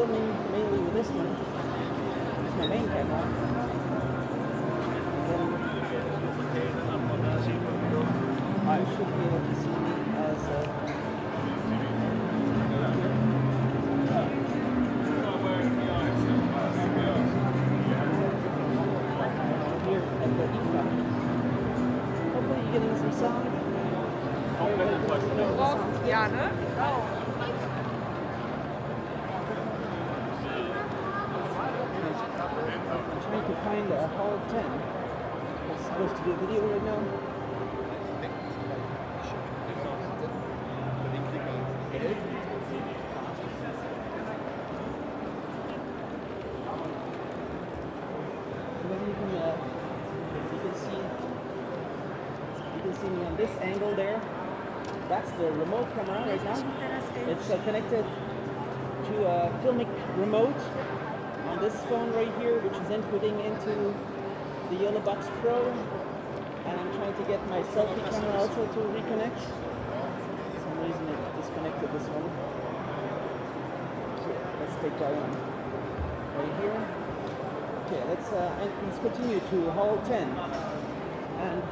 filming mainly with this one. It's my main camera. I should be able to see me as here at the IFA. Hopefully you're getting some sound. Ja, ne? Oh. I'm trying to find a Hall 10. I'm supposed to do a video right now. You can see me on this angle there. That's the remote camera right now. It's connected to a filmic remote on this phone right here, which is inputting into the Yolobox Pro. And I'm trying to get my selfie camera also to reconnect. For some reason it disconnected this one. Okay, let's take that one right here. Okay, let's continue to Hall 10. And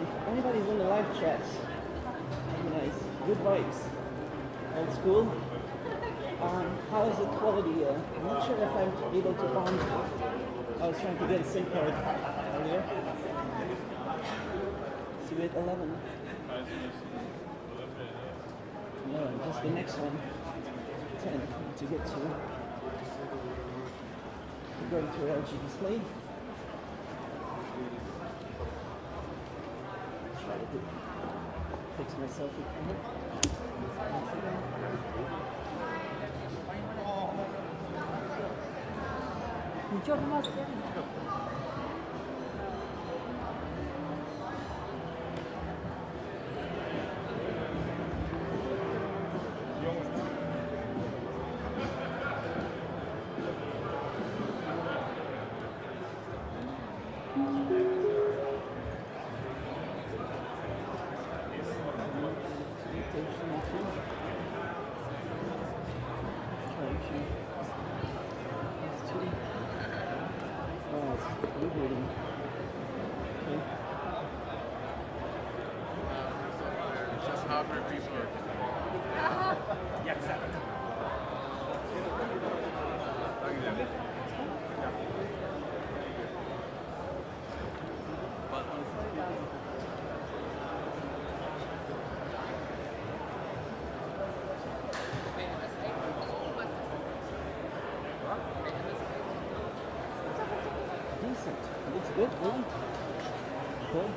if anybody's in the live chat, nice, good vibes, old school. How is the quality? I'm not sure if I'm able to bond. I was trying to get a SIM card earlier. See with 11. No, just the next one. 10 to get to. Going to an LG display. Try to fix my selfie camera. Looks good, really. Cool.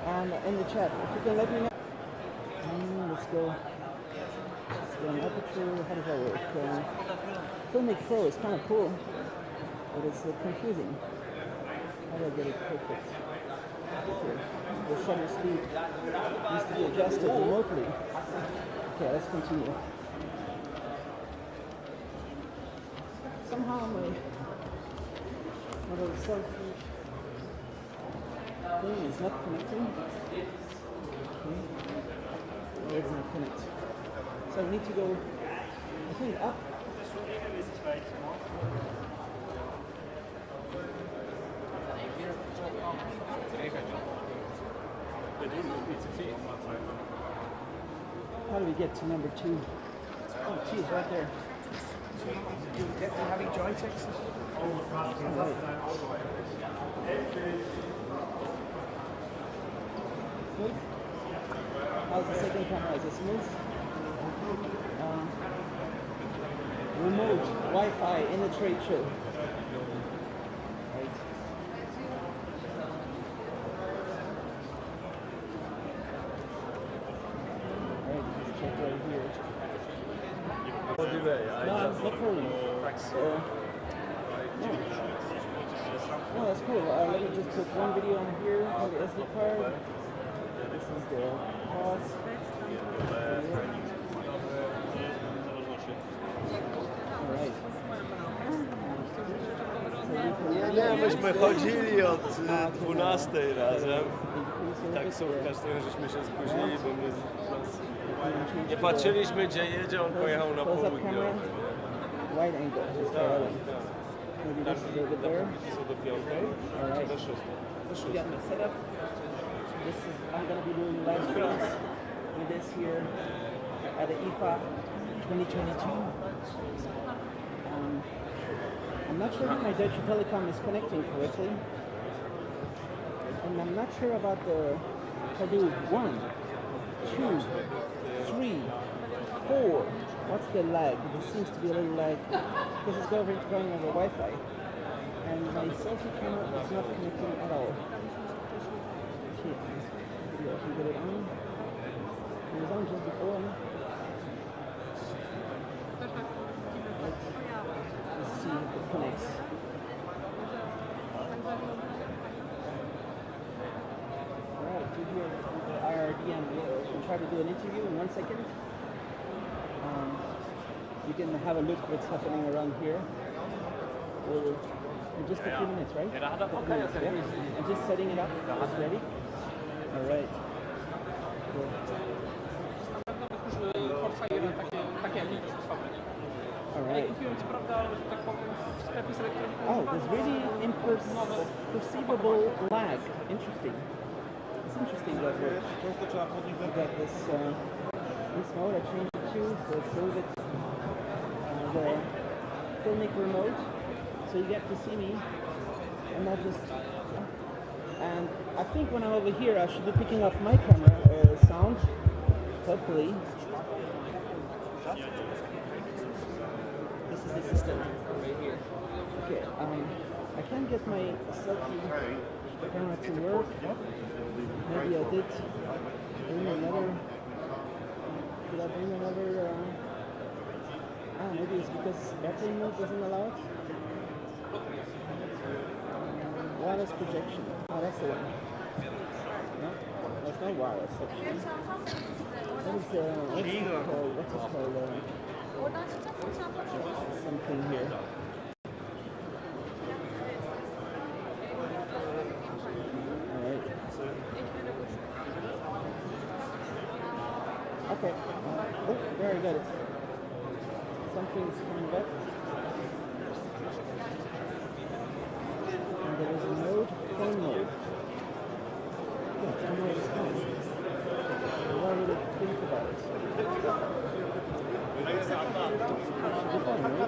And in the chat, if you can let me know. Let's go on aperture. How does that work? Filmic Pro is kind of cool, but it's confusing. How do I get it perfect? Okay. The shutter speed needs to be adjusted remotely. Okay, let's continue. Somehow my little selfie thing is not connecting. Okay. Oh, it's not connect. So I need to go, I think, up. How do we get to number 2? Oh, T is right there. You get to having joysticks? Right. Smooth? How's the second camera? Is it smooth? Remote Wi-Fi in the trade show. Right. Alright, let's check right here. No, I'm not recording. No, that's cool. Let me just put one video on here on the SD card. This is the pause. Alright. Nie, myśmy chodzili od 12 razem. Tak, żeśmy się spóźnili, bo my Nie patrzyliśmy gdzie jedzie, on pojechał na Close-up południe. camera, wide angle, just rolling. Maybe this is a bit there. Co do piątej? Alright. Do szóstej. You got my setup. This is, I'm gonna be doing live streams with this here at the IFA 2022. I'm not sure if my Deutsche Telekom is connecting correctly. And I'm not sure about the, if I do 1, 2, 3, 4. What's the lag? There seems to be a little lag because it's going over Wi-Fi. And my selfie camera is not connecting at all. Shit. Maybe I can get it on. It was on just before. Let's see if it connects. Alright, to here the IRDM. We'll try to do an interview in 1 second. You can have a look what's happening around here. We'll, in just a few minutes, right? Yeah. I'm just setting it up. It's ready. All right. Cool. All right. Oh, there's really imperceivable lag. Interesting. It's interesting that we got this mode. I changed it to, so it's a little bit the filmic remote, so you get to see me and not just. And I think when I'm over here, I should be picking up my camera sound, hopefully. This is the system right here. Okay, I can't get my selfie camera to work. Maybe I did bring another. Did I bring another? Maybe it's because airplane mode doesn't allow it. Wireless projection. Oh, that's the one. No, that's not wireless. Actually. What's it called? Something here. Alright. Okay. Oh, there I got it. Something's coming back. And there is a mode, phone mode. Yeah, phone mode is fine. Why would it think about it? Should be fine, right?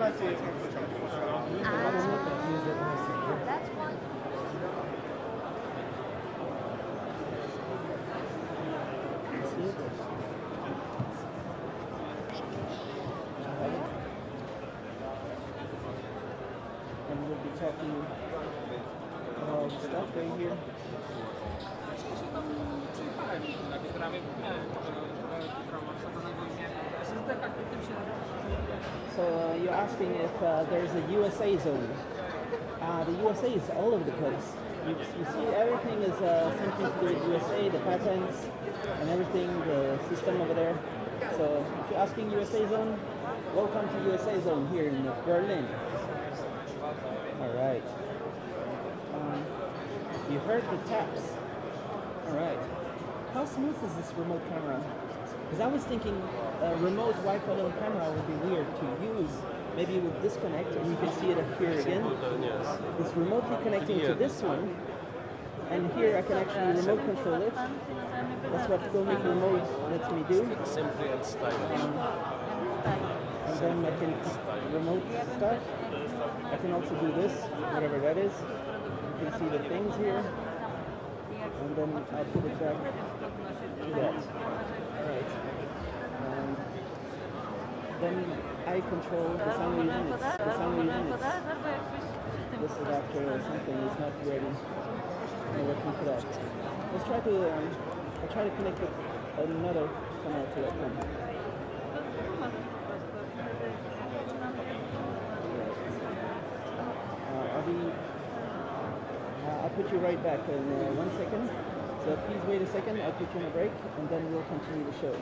That's one. See it? And we'll be talking about stuff right here. So you're asking if there's a USA zone. The USA is all over the place. You see everything is something to do with USA, the patents and everything, the system over there. So if you're asking USA zone, welcome to USA zone here in Berlin. Alright. You heard the taps. Alright. How smooth is this remote camera? Because I was thinking a remote Wi-Fi on camera would be weird to use. Maybe it would disconnect and you can see it up here again. It's remotely connecting to this one. And here I can actually remote control it. That's what filming remote lets me do. Simply and stylish. And then I can remote stuff. I can also do this, whatever that is. You can see the things here. And then I'll put it back to that. Alright. Then I control, for some reason it's this adapter or something is not ready. I'm working for that. Let's try to, I'll try to connect with another camera to that one. I'll put you right back in 1 second. So please wait a second, I'll put you on a break and then we'll continue the show.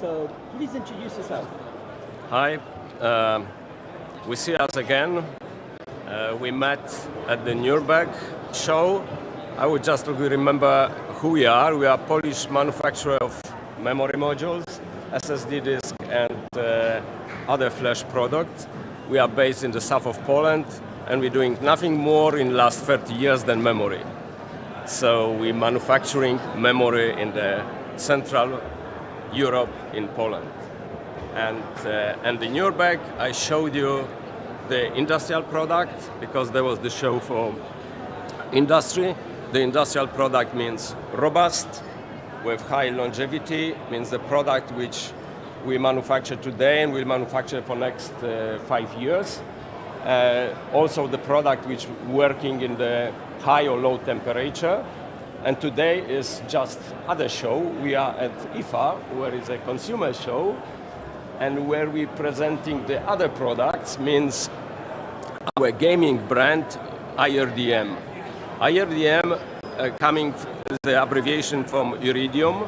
So please introduce yourself. Hi, we see us again. We met at the Nuremberg show. I would just remember who we are. We are a Polish manufacturer of memory modules, SSD disk, and other flash products. We are based in the south of Poland, and we're doing nothing more in the last 30 years than memory. So we're manufacturing memory in the Central Europe in Poland. And the Nuremberg, I showed you the industrial product because there was the show for industry. The industrial product means robust, with high longevity, means the product which we manufacture today and will manufacture for next 5 years. Also the product which working in the high or low temperature. And today is just other show. We are at IFA, where is a consumer show, and where we presenting the other products, means our gaming brand, IRDM. IRDM coming the abbreviation from iridium,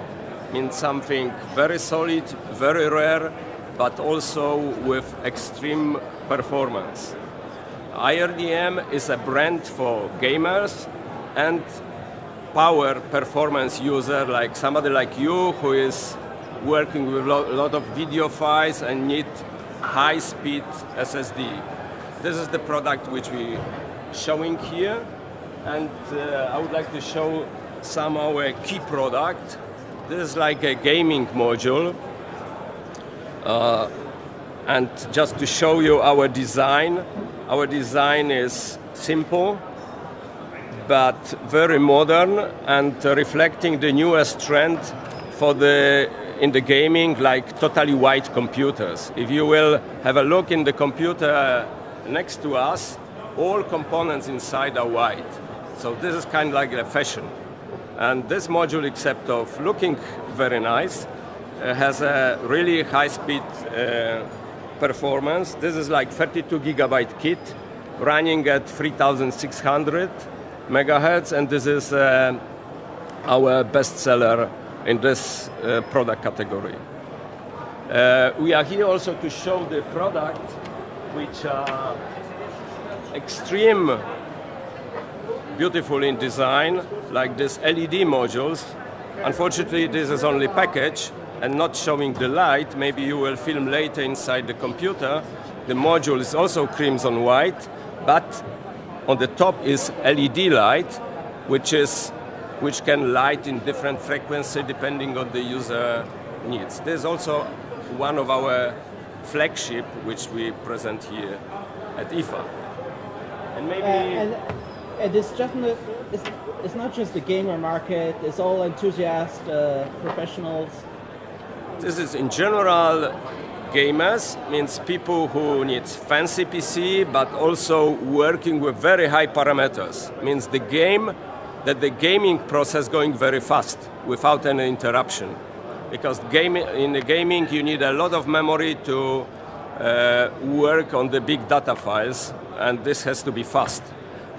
means something very solid, very rare, but also with extreme performance. IRDM is a brand for gamers and power performance user, like somebody like you who is working with a lot of video files and need high-speed SSD. This is the product which we showing here, and I would like to show some of our key product. This is like a gaming module, and just to show you our design. Our design is simple, but very modern and reflecting the newest trend in the gaming, like totally white computers. If you will have a look in the computer next to us, all components inside are white. So this is kind of like a fashion. And this module, except of looking very nice, has a really high-speed performance. This is like 32 gigabyte kit running at 3600 megahertz, and this is our best seller in this product category. We are here also to show the product which are extreme beautiful in design, like this LED modules. Unfortunately, this is only package and not showing the light. Maybe you will film later inside the computer. The module is also crimson white, but on the top is LED light, which can light in different frequency depending on the user needs. There's also one of our flagship which we present here at IFA. And maybe and it's not just the gamer market, it's all enthusiast professionals. This is in general gamers, means people who need fancy PC, but also working with very high parameters. Means the gaming process going very fast without any interruption. because in the gaming you need a lot of memory to work on the big data files, and this has to be fast.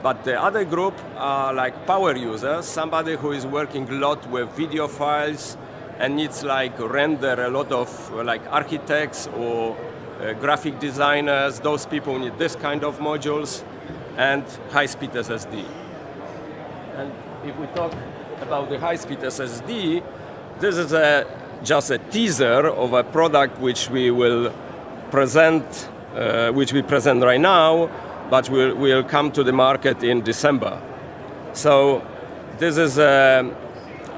But the other group are like power users, somebody who is working a lot with video files and needs like render a lot of like architects or graphic designers. Those people need this kind of modules and high-speed SSD. And if we talk about the high-speed SSD, this is just a teaser of a product which we will present, which we present right now, but will come to the market in December. So this is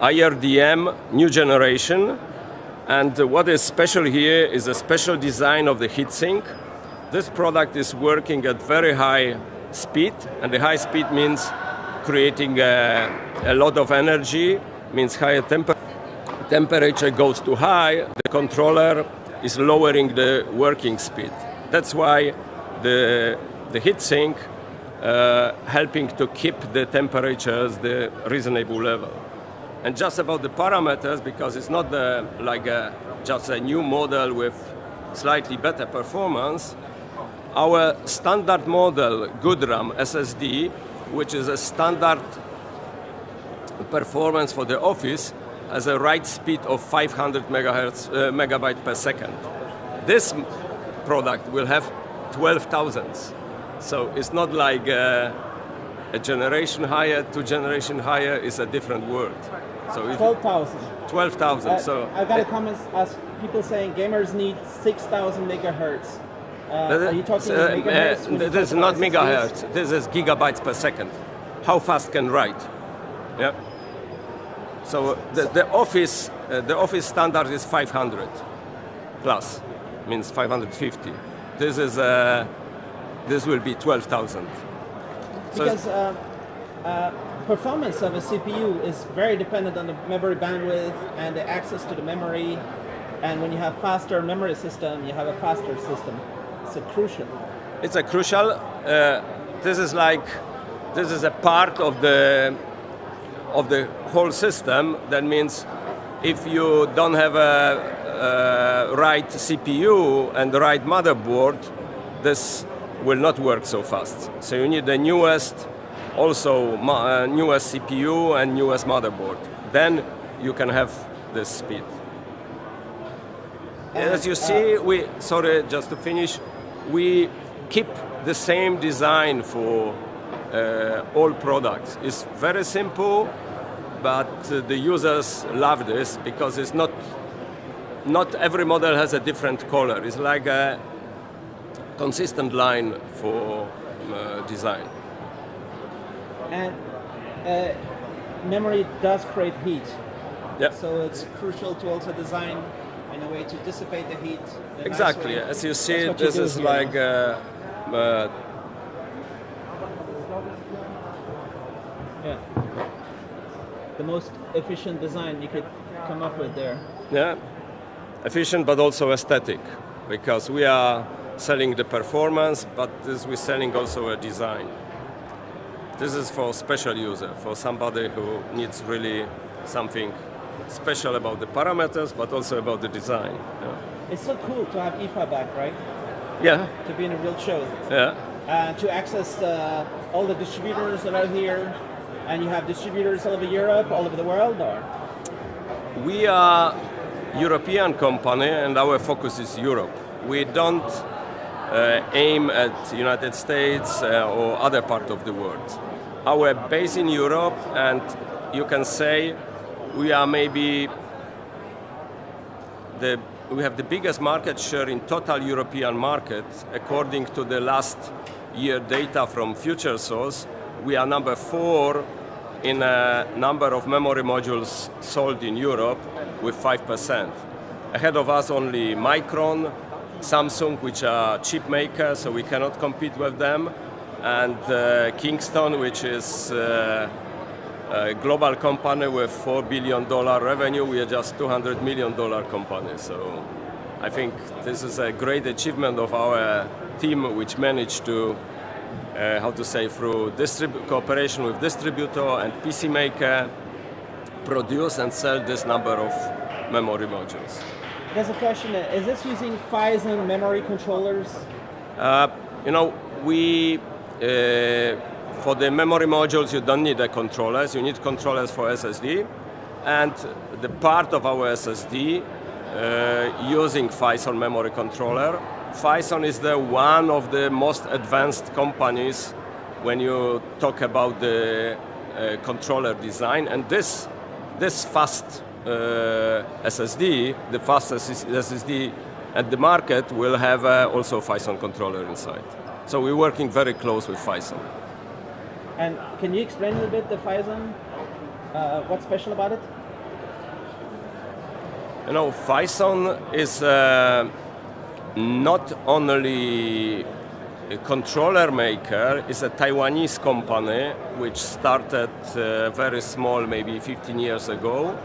IRDM new generation, and what is special here is a special design of the heatsink. This product is working at very high speed, and the high speed means creating a lot of energy, means higher temperature goes too high, the controller is lowering the working speed. That's why the heatsink helping to keep the temperatures the reasonable level. And just about the parameters, because it's not just a new model with slightly better performance, our standard model, good RAM SSD, which is a standard performance for the office, has a write speed of 500 megabytes per second. This product will have 12,000. So it's not like a generation higher, 2 generations higher is a different world. So 12,000. 12,000. So I've got a comment as people saying gamers need 6,000 megahertz. Are you talking megahertz? This is not megahertz. This is gigabytes per second. How fast can write? Yeah. So the office standard is 500 plus, means 550. This will be 12,000. Because performance of a CPU is very dependent on the memory bandwidth and the access to the memory. And when you have faster memory system, you have a faster system. It's crucial. It's a crucial. This is a part of the whole system. That means if you don't have a right CPU and the right motherboard, this will not work so fast. So you need the newest, also newest CPU and newest motherboard. Then you can have this speed. As you see, sorry, just to finish, we keep the same design for all products. It's very simple, but the users love this because it's not every model has a different color. It's like a consistent line for design. And memory does create heat. Yeah. So it's crucial to also design in a way to dissipate the heat. Exactly. As you see, this is like yeah. The most efficient design you could come up with there. Yeah, efficient but also aesthetic, because we are selling the performance, but we're selling also a design. This is for special user, for somebody who needs really something special about the parameters, but also about the design. Yeah. It's so cool to have IFA back, right? Yeah. To be in a real show. Yeah. To access all the distributors that are here, and you have distributors all over Europe, all over the world, or? We are European company, and our focus is Europe. We don't aim at United States or other part of the world. Our base in Europe, and you can say we are maybe we have the biggest market share in total European market. According to the last year data from FutureSource, we are number 4 in a number of memory modules sold in Europe with 5%. Ahead of us only Micron, Samsung, which are chip makers, so we cannot compete with them, and Kingston, which is a global company with $4 billion revenue. We are just $200 million company. So I think this is a great achievement of our team, which managed to, through cooperation with distributor and PC maker, produce and sell this number of memory modules. There's a question, is this using Phison memory controllers? For the memory modules, you don't need the controllers. You need controllers for SSD. And the part of our SSD using Phison memory controller. Phison is one of the most advanced companies when you talk about the controller design. And this fast SSD, the fastest SSD at the market, will have also Phison controller inside. So we're working very close with Phison. And can you explain a little bit the Phison? What's special about it? Phison is not only a controller maker, it's a Taiwanese company which started very small, maybe 15 years ago.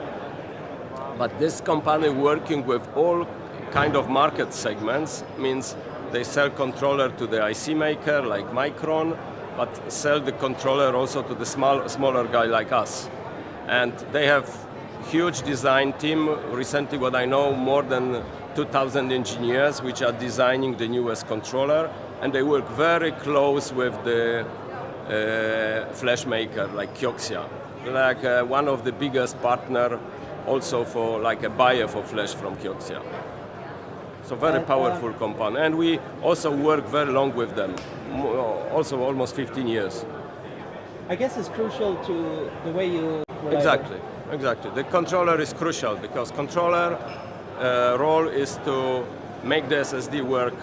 But this company working with all kind of market segments, means they sell controller to the IC maker like Micron, but sell the controller also to the smaller guy like us. And they have huge design team. Recently, what I know, more than 2,000 engineers which are designing the newest controller, and they work very close with the flash maker like Kioxia, like one of the biggest partner also for like a buyer for flash from Kioxia. So very powerful company, and we also work very long with them, also almost 15 years. I guess it's crucial to the way you Exactly. The controller is crucial because controller role is to make the SSD work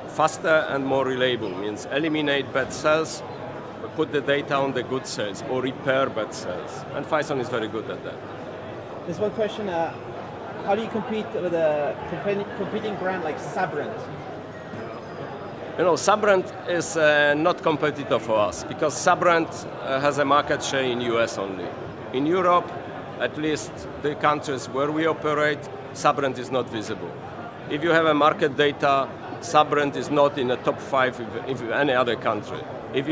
faster and more reliable, means eliminate bad cells, put the data on the good cells, or repair bad cells. And Phison is very good at that. There's one question, how do you compete with a competing brand like Sabrent? Sabrent is not competitor for us because Sabrent has a market share in US only. In Europe, at least the countries where we operate, Sabrent is not visible. If you have a market data, Sabrent is not in the top 5 if any other country. If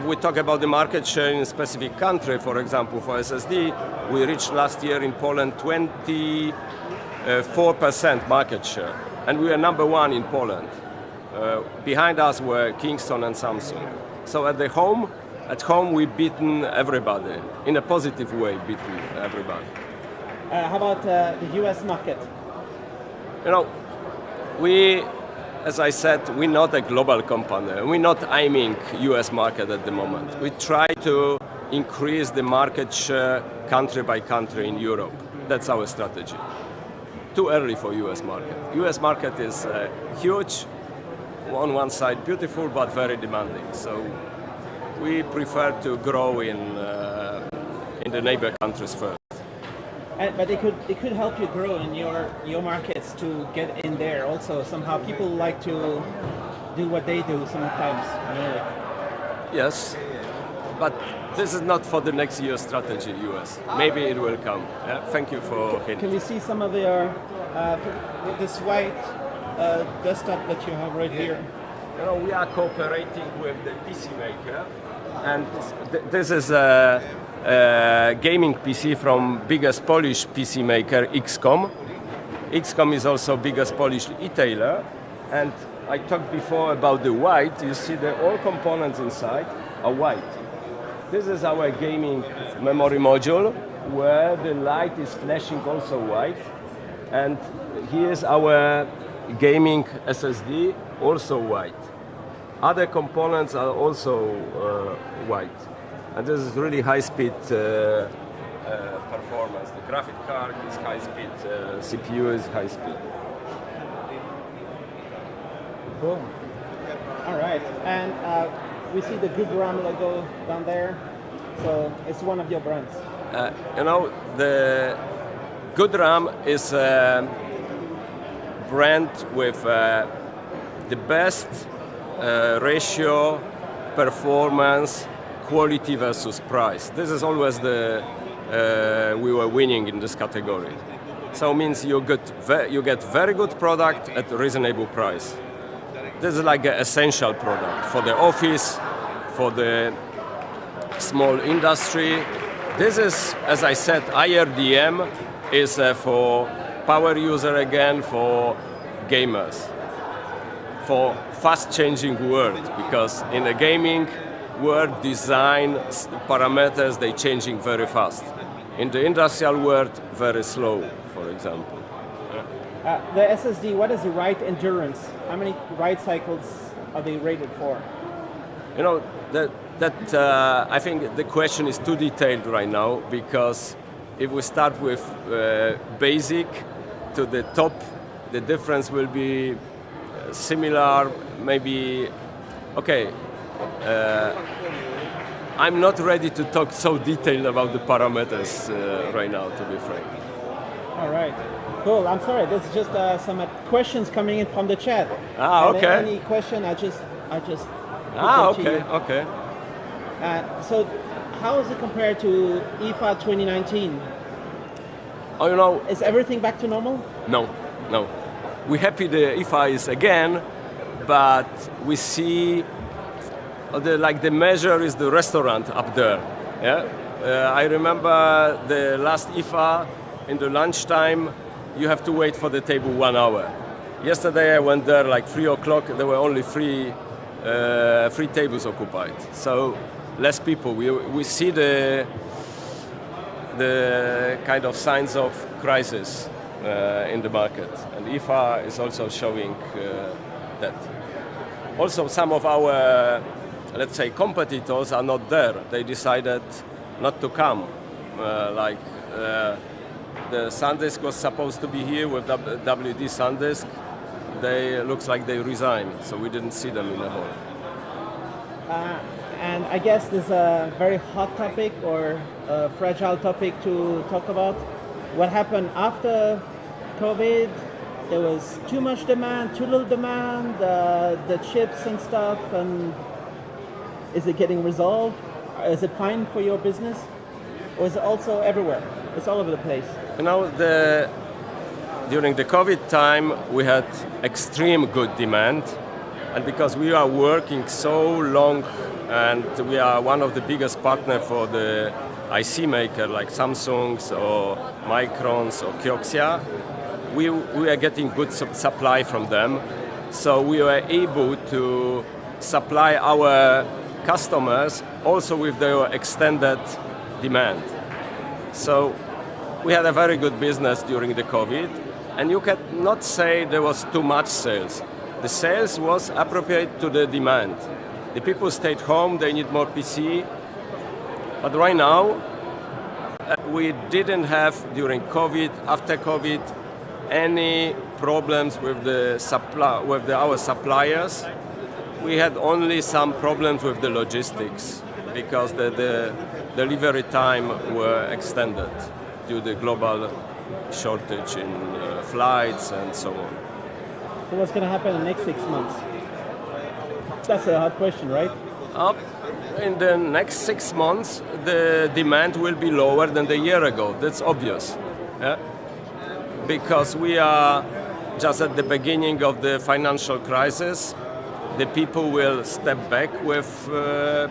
we talk about the market share in a specific country, for example, for SSD, we reached last year in Poland 24% market share, and we are number 1 in Poland. Behind us were Kingston and Samsung. So at home we've beaten everybody, in a positive way beaten everybody. How about the US market? As I said, we're not a global company. We're not aiming US market at the moment. We try to increase the market share country by country in Europe. That's our strategy. Too early for US market. US market is huge, on one side beautiful, but very demanding. So we prefer to grow in the neighbor countries first. But it could help you grow in your markets to get in there also. Somehow people like to do what they do sometimes. Yes, but this is not for the next year's strategy, US. Maybe it will come. Yeah? Thank you for hinting. Can we see some of your, this white desktop that you have right here? We are cooperating with the PC maker, and this is a gaming PC from biggest Polish PC maker, XCOM. XCOM is also biggest Polish e-tailer, and I talked before about the white. You see that all components inside are white. This is our gaming memory module, where the light is flashing also white, and here's our gaming SSD, also white. Other components are also white. And this is really high-speed performance. The graphic card is high-speed, CPU is high-speed. Cool. All right, and we see the Good RAM logo down there. So it's one of your brands. The Good RAM is a brand with the best ratio, performance, quality versus price. This is always we were winning in this category. So it means you get very good product at a reasonable price. This is like an essential product for the office, for the small industry. This is, as I said, IRDM, is for power user again, for gamers, for fast-changing world, because in a gaming world, design parameters, they changing very fast. In the industrial world, very slow, for example. The SSD, what is the write endurance? How many write cycles are they rated for? You know, I think the question is too detailed right now, because if we start with basic to the top, the difference will be similar, maybe, okay. I'm not ready to talk so detailed about the parameters right now, to be frank. All right, cool. I'm sorry. There's just some questions coming in from the chat. Ah, okay. Any question? I just. Okay, okay. So, how is it compared to IFA 2019? Oh, you know. Is everything back to normal? No. We're happy the IFA is again, but we see the measure is the restaurant up there. Yeah. I remember the last IFA. In the lunchtime, you have to wait for the table 1 hour. Yesterday I went there like 3 o'clock, there were only three tables occupied. So less people. We see the kind of signs of crisis in the market. And IFA is also showing that. Also some of our, let's say, competitors are not there. They decided not to come. The SanDisk was supposed to be here with WD SanDisk. Looks like they resigned, so we didn't see them in the hall. And I guess this is a very hot topic or a fragile topic to talk about. What happened after COVID? There was too much demand, too little demand, the chips and stuff, and is it getting resolved? Is it fine for your business? Or is it also everywhere? It's all over the place. You know, during the COVID time, we had extreme good demand. And because we are working so long and we are one of the biggest partners for the IC maker like Samsung's or Micron's or Kioxia, we are getting good supply from them. So we were able to supply our customers also with their extended demand. So we had a very good business during the COVID, and you cannot say there was too much sales. The sales was appropriate to the demand. The people stayed home, they need more PC. But right now, we didn't have during COVID, after COVID, any problems with our suppliers. We had only some problems with the logistics because the delivery time were extended due to the global shortage in flights and so on. So what's going to happen in the next 6 months? That's a hard question, right? In the next 6 months, the demand will be lower than the year ago. That's obvious. Yeah? Because we are just at the beginning of the financial crisis. The people will step back with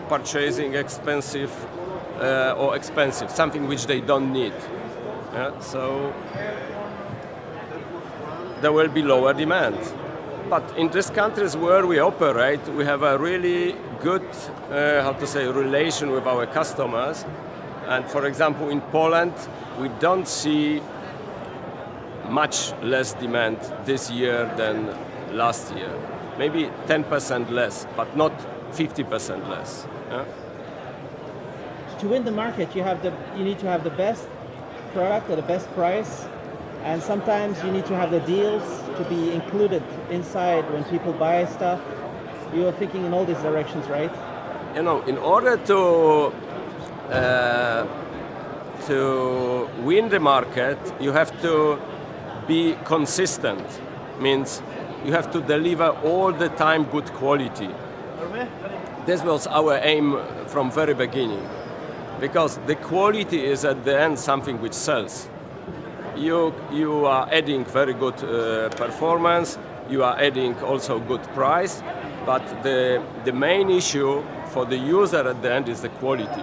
purchasing expensive, something which they don't need. Yeah? So there will be lower demand. But in these countries where we operate, we have a really good, relation with our customers. And for example, in Poland, we don't see much less demand this year than last year. Maybe 10% less, but not 50% less. Yeah? To win the market, you need to have the best product at the best price, and sometimes you need to have the deals to be included inside when people buy stuff. You are thinking in all these directions, right? You know, in order to win the market, you have to be consistent. Means you have to deliver all the time good quality. This was our aim from very beginning, because the quality is at the end something which sells. You are adding very good performance, you are adding also good price, but the main issue for the user at the end is the quality.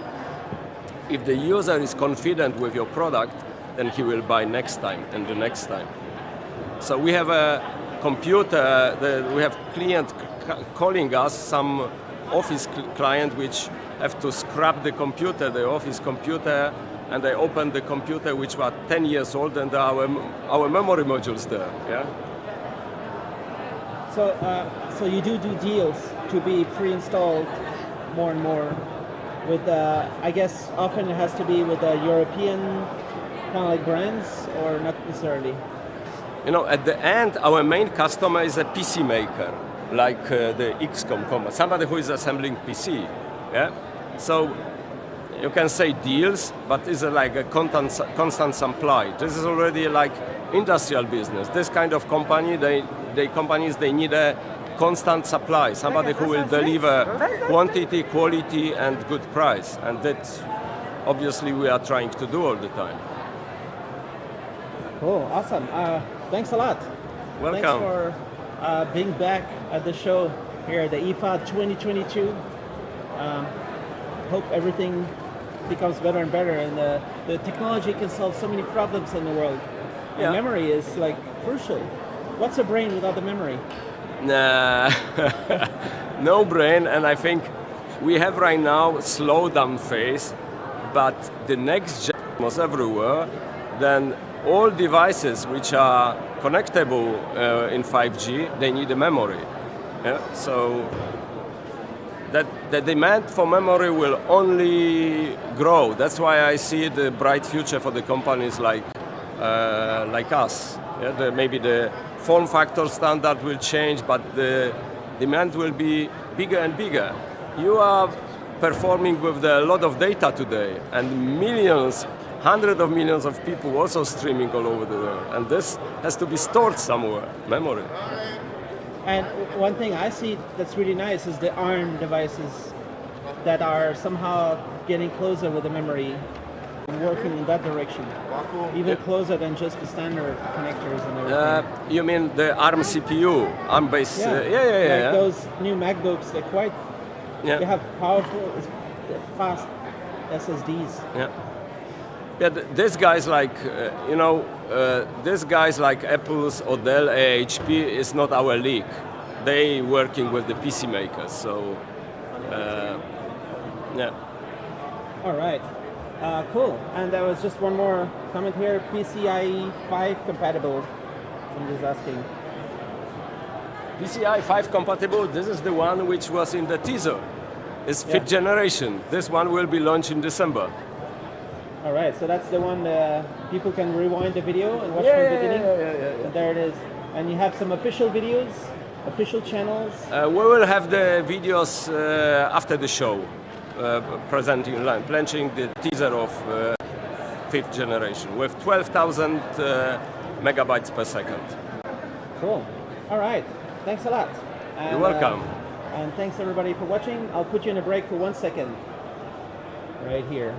If the user is confident with your product, then he will buy next time and the next time. So we have a computer, we have client calling us, some office client which have to scrap the computer, the office computer, and they open the computer which was 10 years old and our memory modules there. Yeah. So you do deals to be pre-installed more and more with, I guess often it has to be with European kind of like brands, or not necessarily? You know, at the end, our main customer is a PC maker, like the XCOM company, somebody who is assembling PC. Yeah. So you can say deals, but it's like a constant supply. This is already like industrial business. This kind of company, they need a constant supply, somebody who will deliver quantity, quality, and good price. And that's obviously we are trying to do all the time. Cool, awesome. Thanks a lot. Welcome. Thanks for being back at the show here at the IFA 2022. Hope everything becomes better and better, and the technology can solve so many problems in the world. And yeah. Memory is like crucial. What's a brain without the memory? Nah, no brain, and I think we have right now slowdown phase, but the next gen was everywhere. Then all devices which are connectable in 5G, they need a memory. Yeah? So that the demand for memory will only grow. That's why I see the bright future for the companies like us. Yeah? Maybe the form factor standard will change, but the demand will be bigger and bigger. You are performing with a lot of data today, and millions, hundreds of millions of people also streaming all over the world, and this has to be stored somewhere, memory. And one thing I see that's really nice is the ARM devices that are somehow getting closer with the memory, working in that direction, even closer than just the standard connectors and everything. You mean the ARM CPU, ARM-based? Yeah. Those new MacBooks, they're quite. Yeah. They have powerful, fast SSDs. Yeah. Yeah, these guys like these guys like Apple's or Dell, HP is not our league. They working with the PC makers, so yeah. All right. Cool. And there was just one more comment here. PCIe 5 compatible. I'm just asking. PCIe 5 compatible. This is the one which was in the teaser. It's fifth generation. This one will be launched in December. All right. So that's the one people can rewind the video and watch from the beginning. Yeah. And there it is. And you have some official videos, official channels. We will have the videos after the show. Presenting live, launching the teaser of fifth generation with 12,000 megabytes per second. Cool. All right. Thanks a lot. And, you're welcome. And thanks everybody for watching. I'll put you in a break for 1 second. Right here.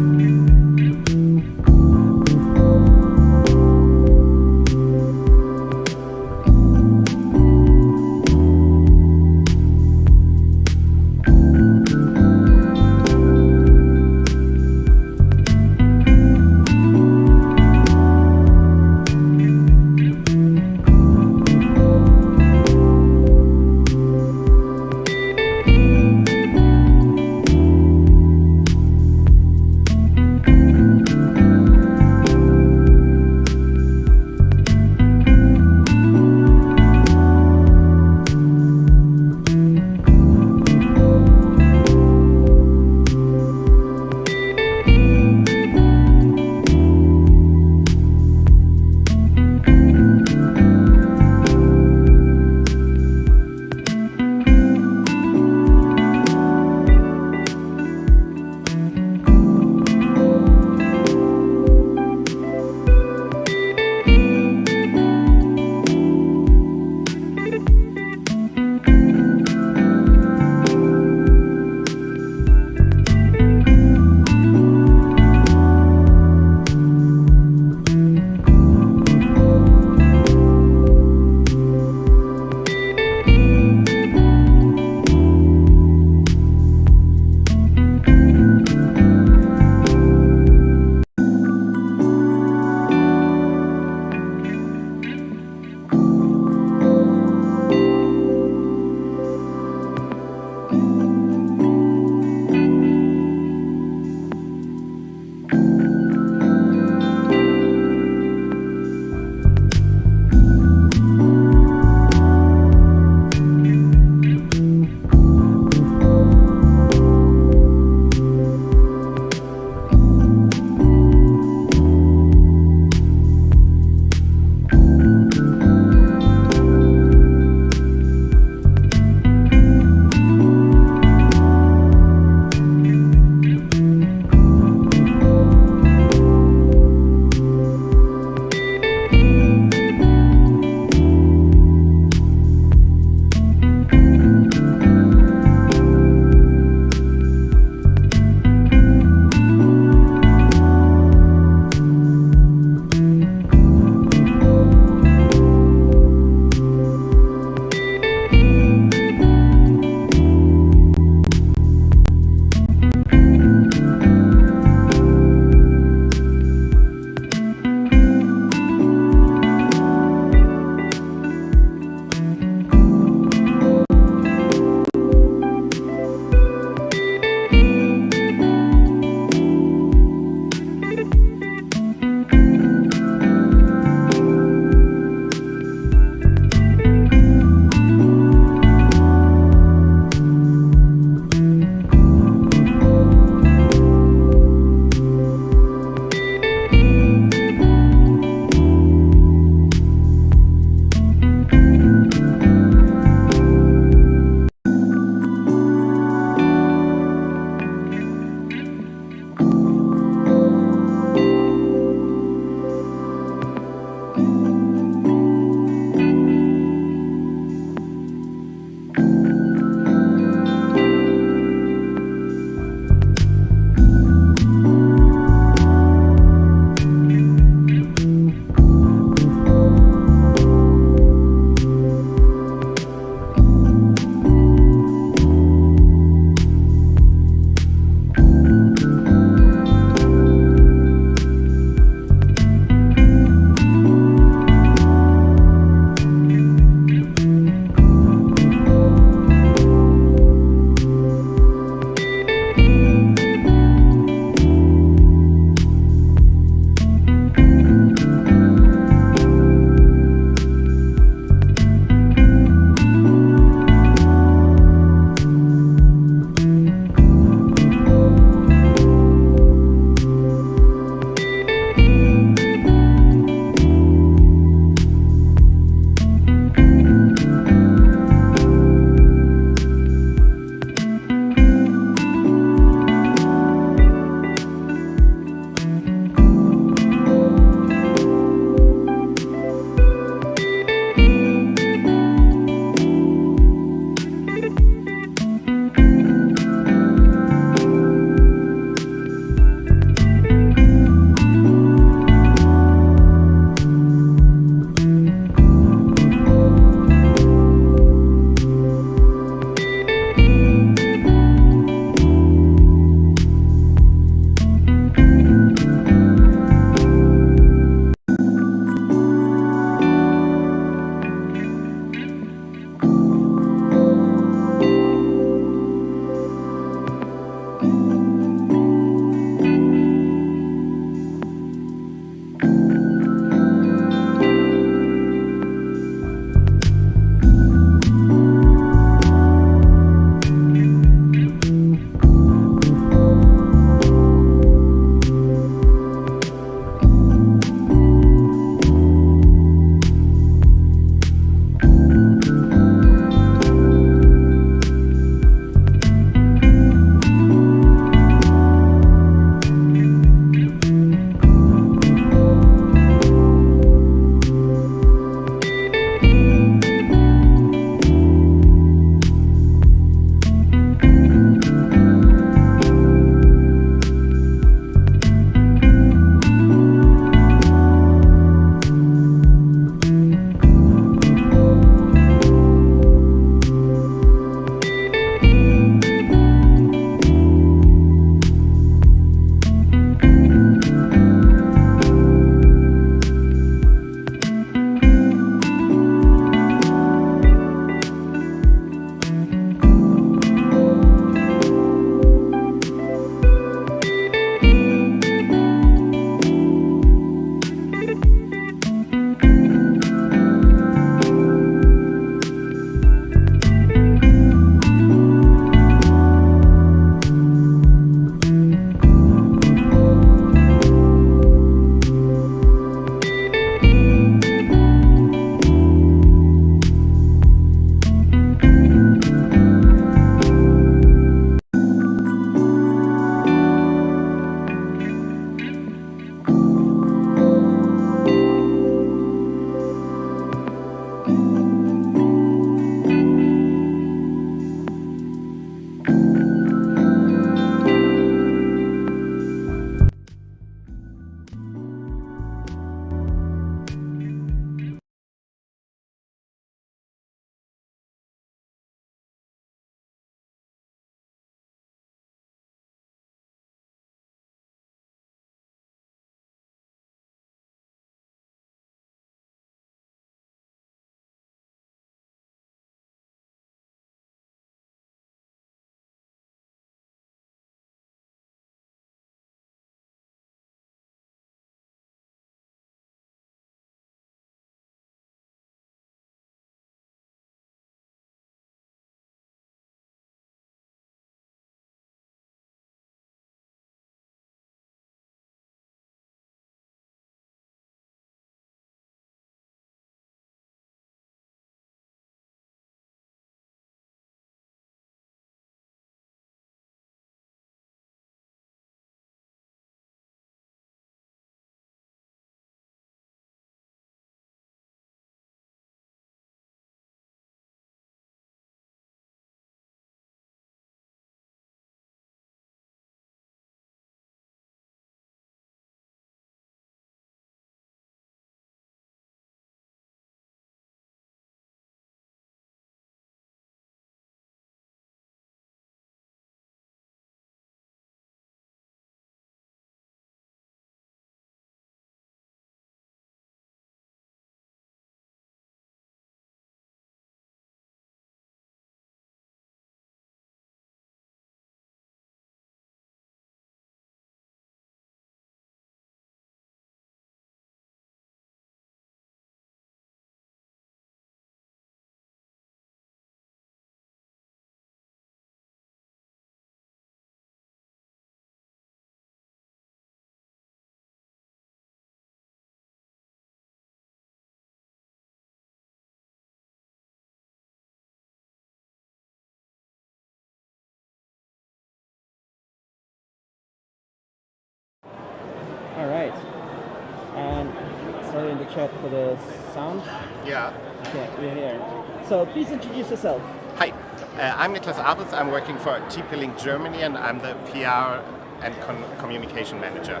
in the chat for the sound. Yeah. Okay, we're here. So please introduce yourself. Hi, I'm Niklas Abels. I'm working for TP-Link Germany and I'm the PR and communication manager.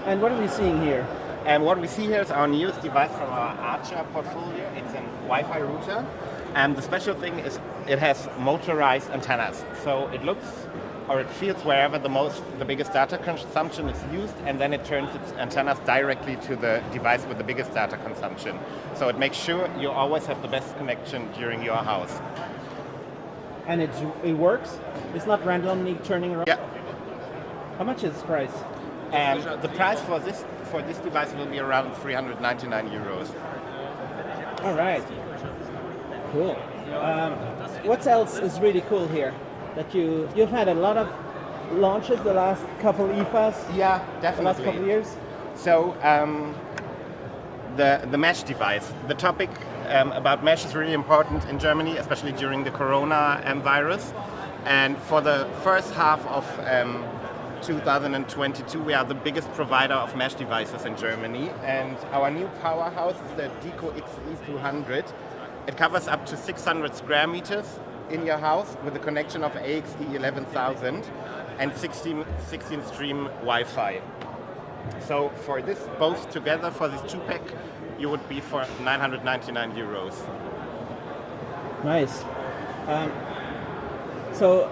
And what are we seeing here? And what we see here is our newest device from our Archer portfolio. It's a Wi-Fi router. And the special thing is it has motorized antennas. So it looks or it feels wherever the biggest data consumption is used, and then it turns its antennas directly to the device with the biggest data consumption. So it makes sure you always have the best connection during your house. And it works? It's not randomly turning around? Yeah. How much is the price? The price for this device will be around 399 euros. All right. Cool. What else is really cool here? That you've had a lot of launches the last couple IFAs. Yeah, definitely. The last couple of years. So the mesh device. The topic about mesh is really important in Germany, especially during the Corona virus. And for the first half of 2022, we are the biggest provider of mesh devices in Germany. And our new powerhouse is the Deco XE200. It covers up to 600 square meters in your house with a connection of AXE 11000 and 16 stream Wi-Fi. So for this, both together for this 2-pack, you would be for 999 euros. Nice. So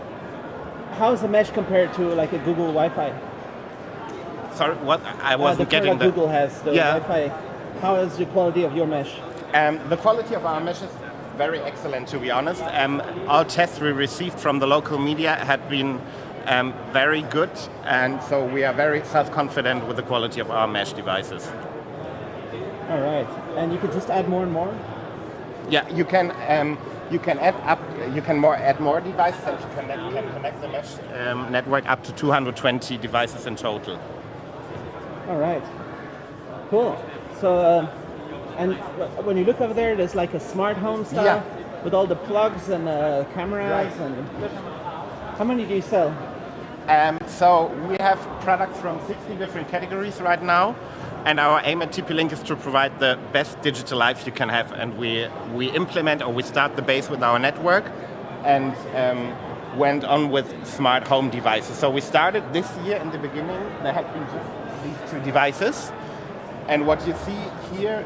how is the mesh compared to like a Google Wi-Fi? Sorry, what? I wasn't getting the Google has the Wi-Fi. How is the quality of your mesh? The quality of our mesh is very excellent, to be honest. All tests we received from the local media had been very good, and so we are very self-confident with the quality of our mesh devices. All right, and you can just add more and more. Yeah, you can add more devices, and you can connect the mesh network up to 220 devices in total. All right, cool. So. And when you look over there, there's like a smart home stuff with all the plugs and cameras. Right. And how many do you sell? So we have products from 60 different categories right now, and our aim at TP-Link is to provide the best digital life you can have. And we implement or we start the base with our network, and went on with smart home devices. So we started this year in the beginning. There had been just these two devices, and what you see here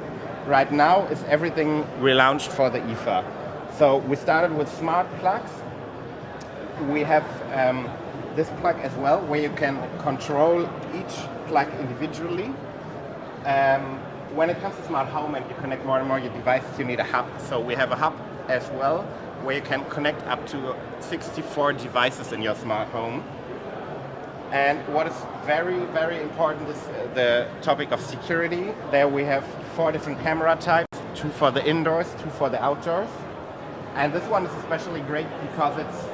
right now is everything relaunched for the IFA. So we started with smart plugs. We have this plug as well, where you can control each plug individually. When it comes to smart home and you connect more and more your devices, you need a hub. So we have a hub as well, where you can connect up to 64 devices in your smart home. And what is very, very important is the topic of security. There we have 4 different camera types, 2 for the indoors, 2 for the outdoors. And this one is especially great because it's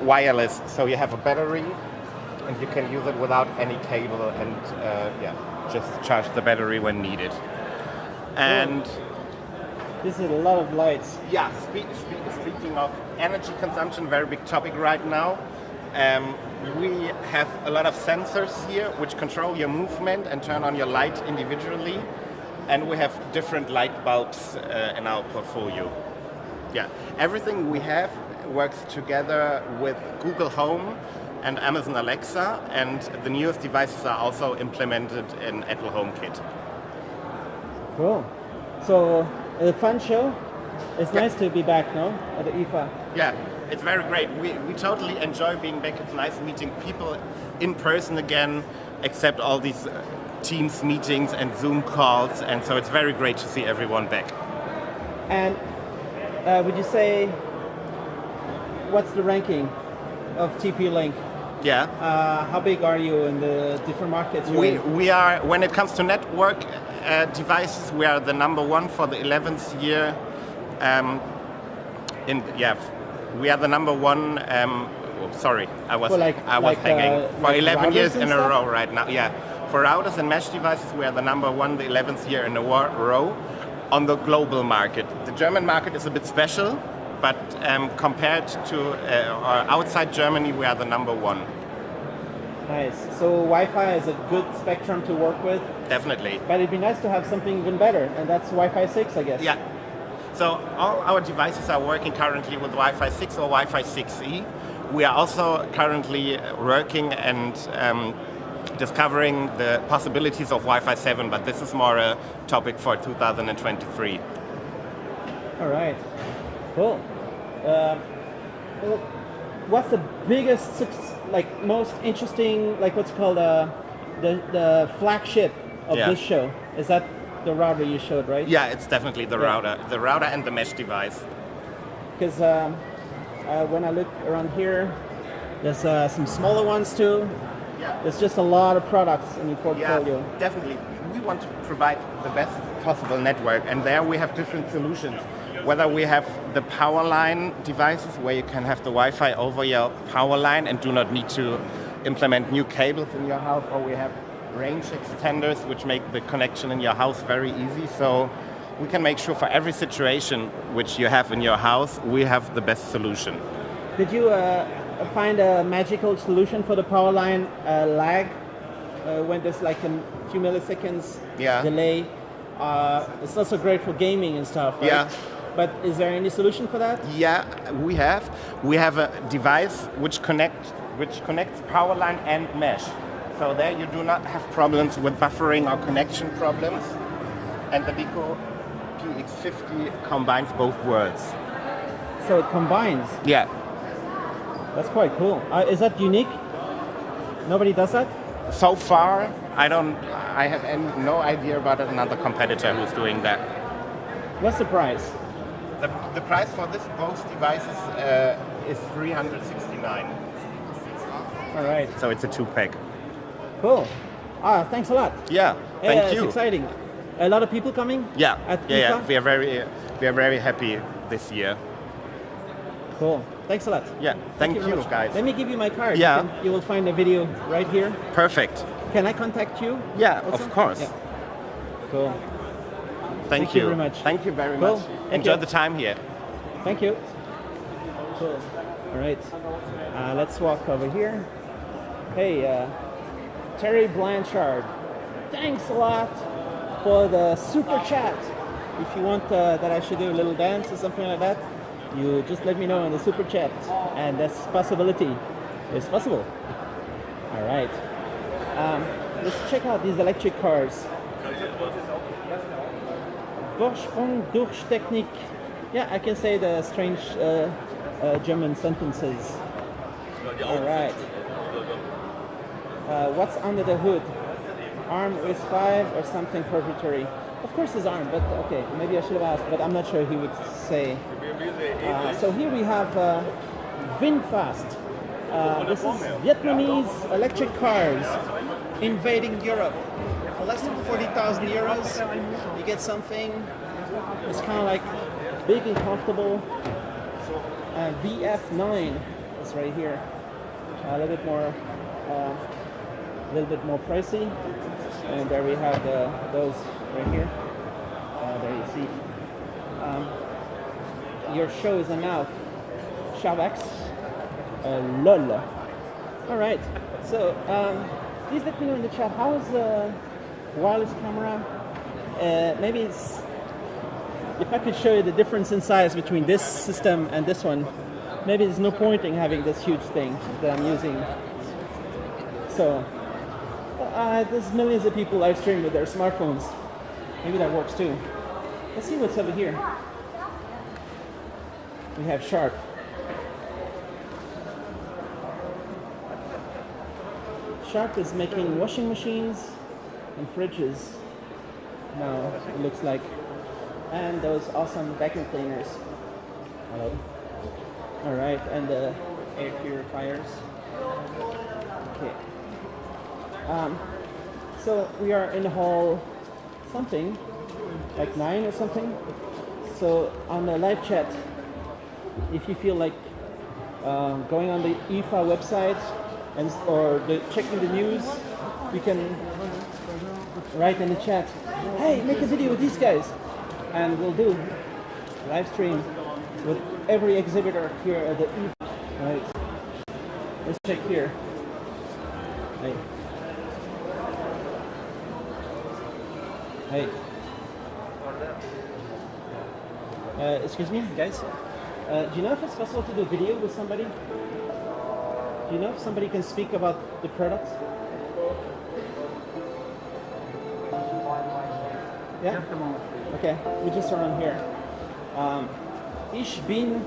wireless. So you have a battery and you can use it without any cable and just charge the battery when needed. And this is a lot of lights. Yeah, speaking of energy consumption, very big topic right now. We have a lot of sensors here which control your movement and turn on your light individually, and we have different light bulbs in our portfolio. Yeah, everything we have works together with Google Home and Amazon Alexa, and the newest devices are also implemented in Apple HomeKit. Cool. So a fun show. It's nice to be back now at the IFA. Yeah. It's very great. We totally enjoy being back. It's nice meeting people in person again, except all these Teams meetings and Zoom calls, and so it's very great to see everyone back. And would you say, what's the ranking of TP-Link? Yeah. How big are you in the different markets? We are, when it comes to network devices, we are the number 1 for the 11th year. We are the number 1. I was hanging for 11 years in a row right now. Yeah, for routers and mesh devices, we are the number 1, the 11th year in a row on the global market. The German market is a bit special, but compared to or outside Germany, we are the number 1. Nice. So Wi-Fi is a good spectrum to work with, Definitely. but it'd be nice to have something even better, and that's Wi-Fi 6, I guess. Yeah. So all our devices are working currently with Wi-Fi 6 or Wi-Fi 6E. We are also currently working and discovering the possibilities of Wi-Fi 7, but this is more a topic for 2023. All right. Cool. What's the biggest, most interesting, what's called the flagship of Yeah. this show? Is that the router you showed, right? Yeah, it's definitely the router and the mesh device. Because when I look around here, there's some smaller ones too. Yeah. There's just a lot of products in your portfolio. Yeah, definitely. We want to provide the best possible network, and there we have different solutions. Whether we have the power line devices where you can have the Wi-Fi over your power line and do not need to implement new cables in your house, or we have range extenders which make the connection in your house very easy. So we can make sure for every situation which you have in your house, we have the best solution. Did you find a magical solution for the power line lag when there's like a few milliseconds delay? It's not so great for gaming and stuff, right? Yeah. But is there any solution for that? Yeah, we have. We have a device which connects power line and mesh. So there you do not have problems with buffering or connection problems. And the Pico PX50 combines both worlds. So it combines. Yeah. That's quite cool. Is that unique? Nobody does that? So far, I have no idea about another competitor who's doing that. What's the price? The price for both devices is $369. All right. So it's a 2-pack. Cool. Thanks a lot. Yeah, thank you. It's exciting. A lot of people coming? Yeah, At yeah. IFA? We are very happy this year. Cool. Thanks a lot. Yeah, thank very you, much. guys. Let me give you my card. Yeah. You will find a video right here. Perfect. Can I contact you? Yeah, also? of course. Yeah. Cool. Thank you very much. Thank you very Cool. much. Thank Enjoy you. the time here. Thank you. Cool. All right. Let's walk over here. Hey, Terry Blanchard. Thanks a lot for the super chat. If you want that I should do a little dance or something like that, you just let me know in the super chat, and this possibility is possible. All right. Let's check out these electric cars. Vorsprung durch Technik. Yeah, I can say the strange German sentences. All right. What's under the hood? ARM OS5 or something proprietary? Of course it's ARM, but okay, maybe I should have asked, but I'm not sure he would say. So here we have VinFast. This is Vietnamese electric cars invading Europe. For less than 40,000 euros, you get something. It's kind of like big and comfortable. VF9 is right here. A little bit more pricey. And there we have those right here. There you see. Your show is enough. Shavax. LOL. All right. So please let me know in the chat, how is the wireless camera? Maybe if I could show you the difference in size between this system and this one, maybe there's no point in having this huge thing that I'm using. So there's millions of people live streaming with their smartphones. Maybe that works too. Let's see what's over here. We have Sharp. Sharp is making washing machines and fridges now, it looks like. And those awesome vacuum cleaners. Hello. All right, and the air purifiers. Okay. So we are in hall something, like 9 or something. So on the live chat, if you feel like going on the IFA website or checking the news, you can write in the chat, hey, make a video with these guys. And we'll do live stream with every exhibitor here at the IFA. Right. Let's check here. Hey. Hey. Excuse me, guys. Do you know if it's possible to do video with somebody? Do you know if somebody can speak about the products? Yeah? Just a moment. Okay, we just around here. Ich bin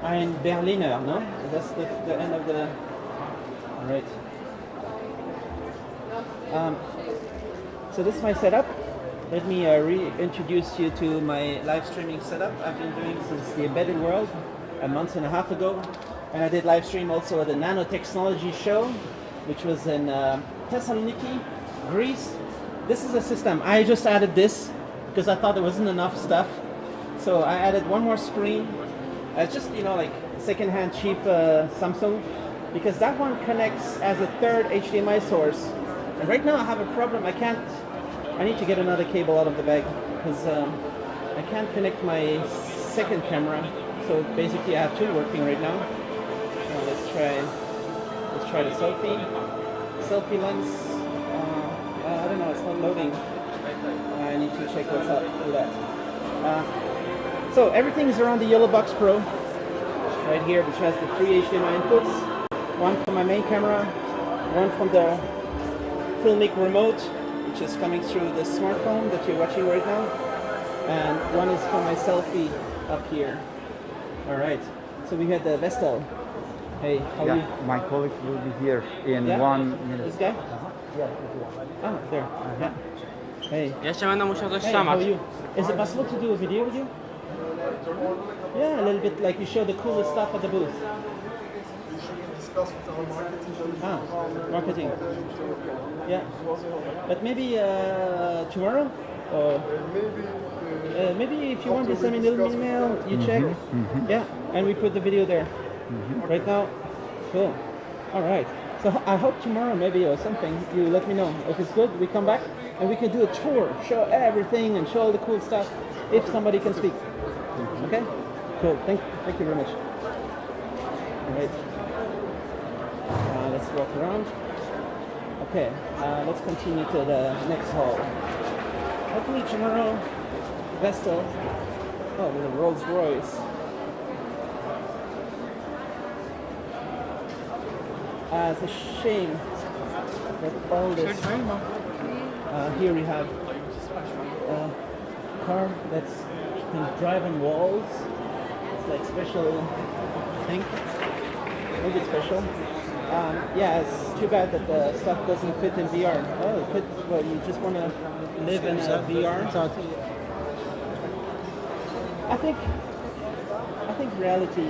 ein Berliner, no? That's the end of the... Alright. So this is my setup. Let me reintroduce you to my live streaming setup I've been doing since the embedded world a month and a half ago. And I did live stream also at the nanotechnology show, which was in Thessaloniki, Greece. This is a system. I just added this because I thought there wasn't enough stuff. So I added one more screen. It's just, you know, like second-hand cheap Samsung, because that one connects as a third HDMI source. And right now I have a problem. I need to get another cable out of the bag because I can't connect my second camera. So basically I have two working right now. Let's try the selfie lens. I don't know, it's not loading. I need to check what's up with that. So everything is around the Yolobox Pro right here, which has the three HDMI inputs. One from my main camera, one from the Filmic remote, which is coming through the smartphone that you're watching right now, and one is for my selfie up here. All right, so we had the Vestel. Hey, how are you? My colleague will be here in 1 minute. This guy? Yeah, Ah, there. Yeah. Hey. Jeszcze będę musiał coś Hey, how szamać. are you? Is it possible to do a video with you? Yeah, a little bit like you show the coolest stuff at the booth. Ah, marketing. Yeah. But maybe tomorrow? Or maybe if you want to send me a little email, you check. Yeah, and we put the video there. Right now? Cool. Alright. So I hope tomorrow maybe or something you let me know. If it's good, we come back and we can do a tour, show everything and show all the cool stuff if somebody can speak. Okay? Cool. Thank you very much. Alright. Let's walk around. Okay, let's continue to the next hall. Hopefully tomorrow, Vestel. Oh, with a Rolls Royce. It's a shame that all this. Here we have a car that can drive on walls. It's like special thing. A little bit special. Yeah, it's too bad that the stuff doesn't fit in VR. Oh, it fits. Well, you just want to live in a VR. I think reality.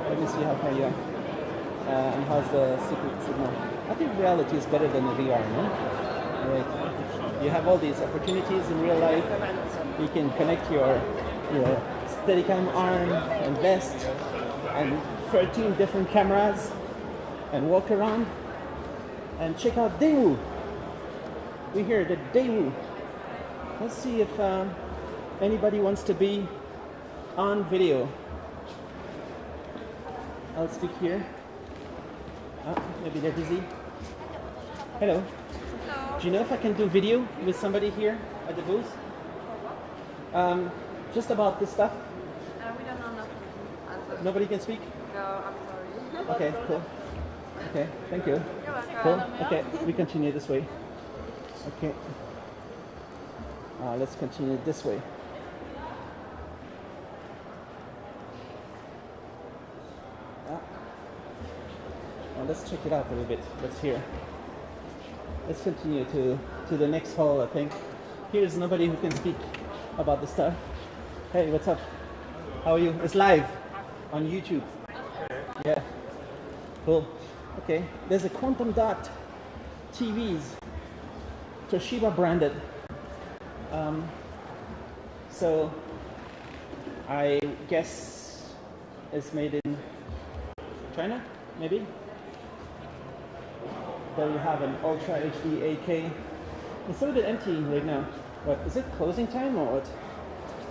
Let me see how far you are. And how's the signal? I think reality is better than the VR, no? Right. You have all these opportunities in real life. You can connect your Steadicam arm and vest and 13 different cameras and walk around and check out day2. We hear the day2. Let's see if anybody wants to be on video. I'll speak here. Maybe they're busy. Hello. Hello. Do you know if I can do video with somebody here at the booth? Just about this stuff? We don't know nothing. Nobody can speak? No, I'm sorry. Okay, cool. Okay, thank you. You're welcome. Cool. Okay, we continue this way. Okay. Let's continue this way. Let's check it out a little bit. Let's hear. Let's continue to the next hall, I think. Here's nobody who can speak about the stuff. Hey, what's up? How are you? It's live on YouTube. Yeah. Cool. Okay. There's a Quantum Dot TVs, Toshiba branded. So I guess it's made in China, maybe. There you have an Ultra HD 8K. It's a little bit empty right now. What, is it closing time or what?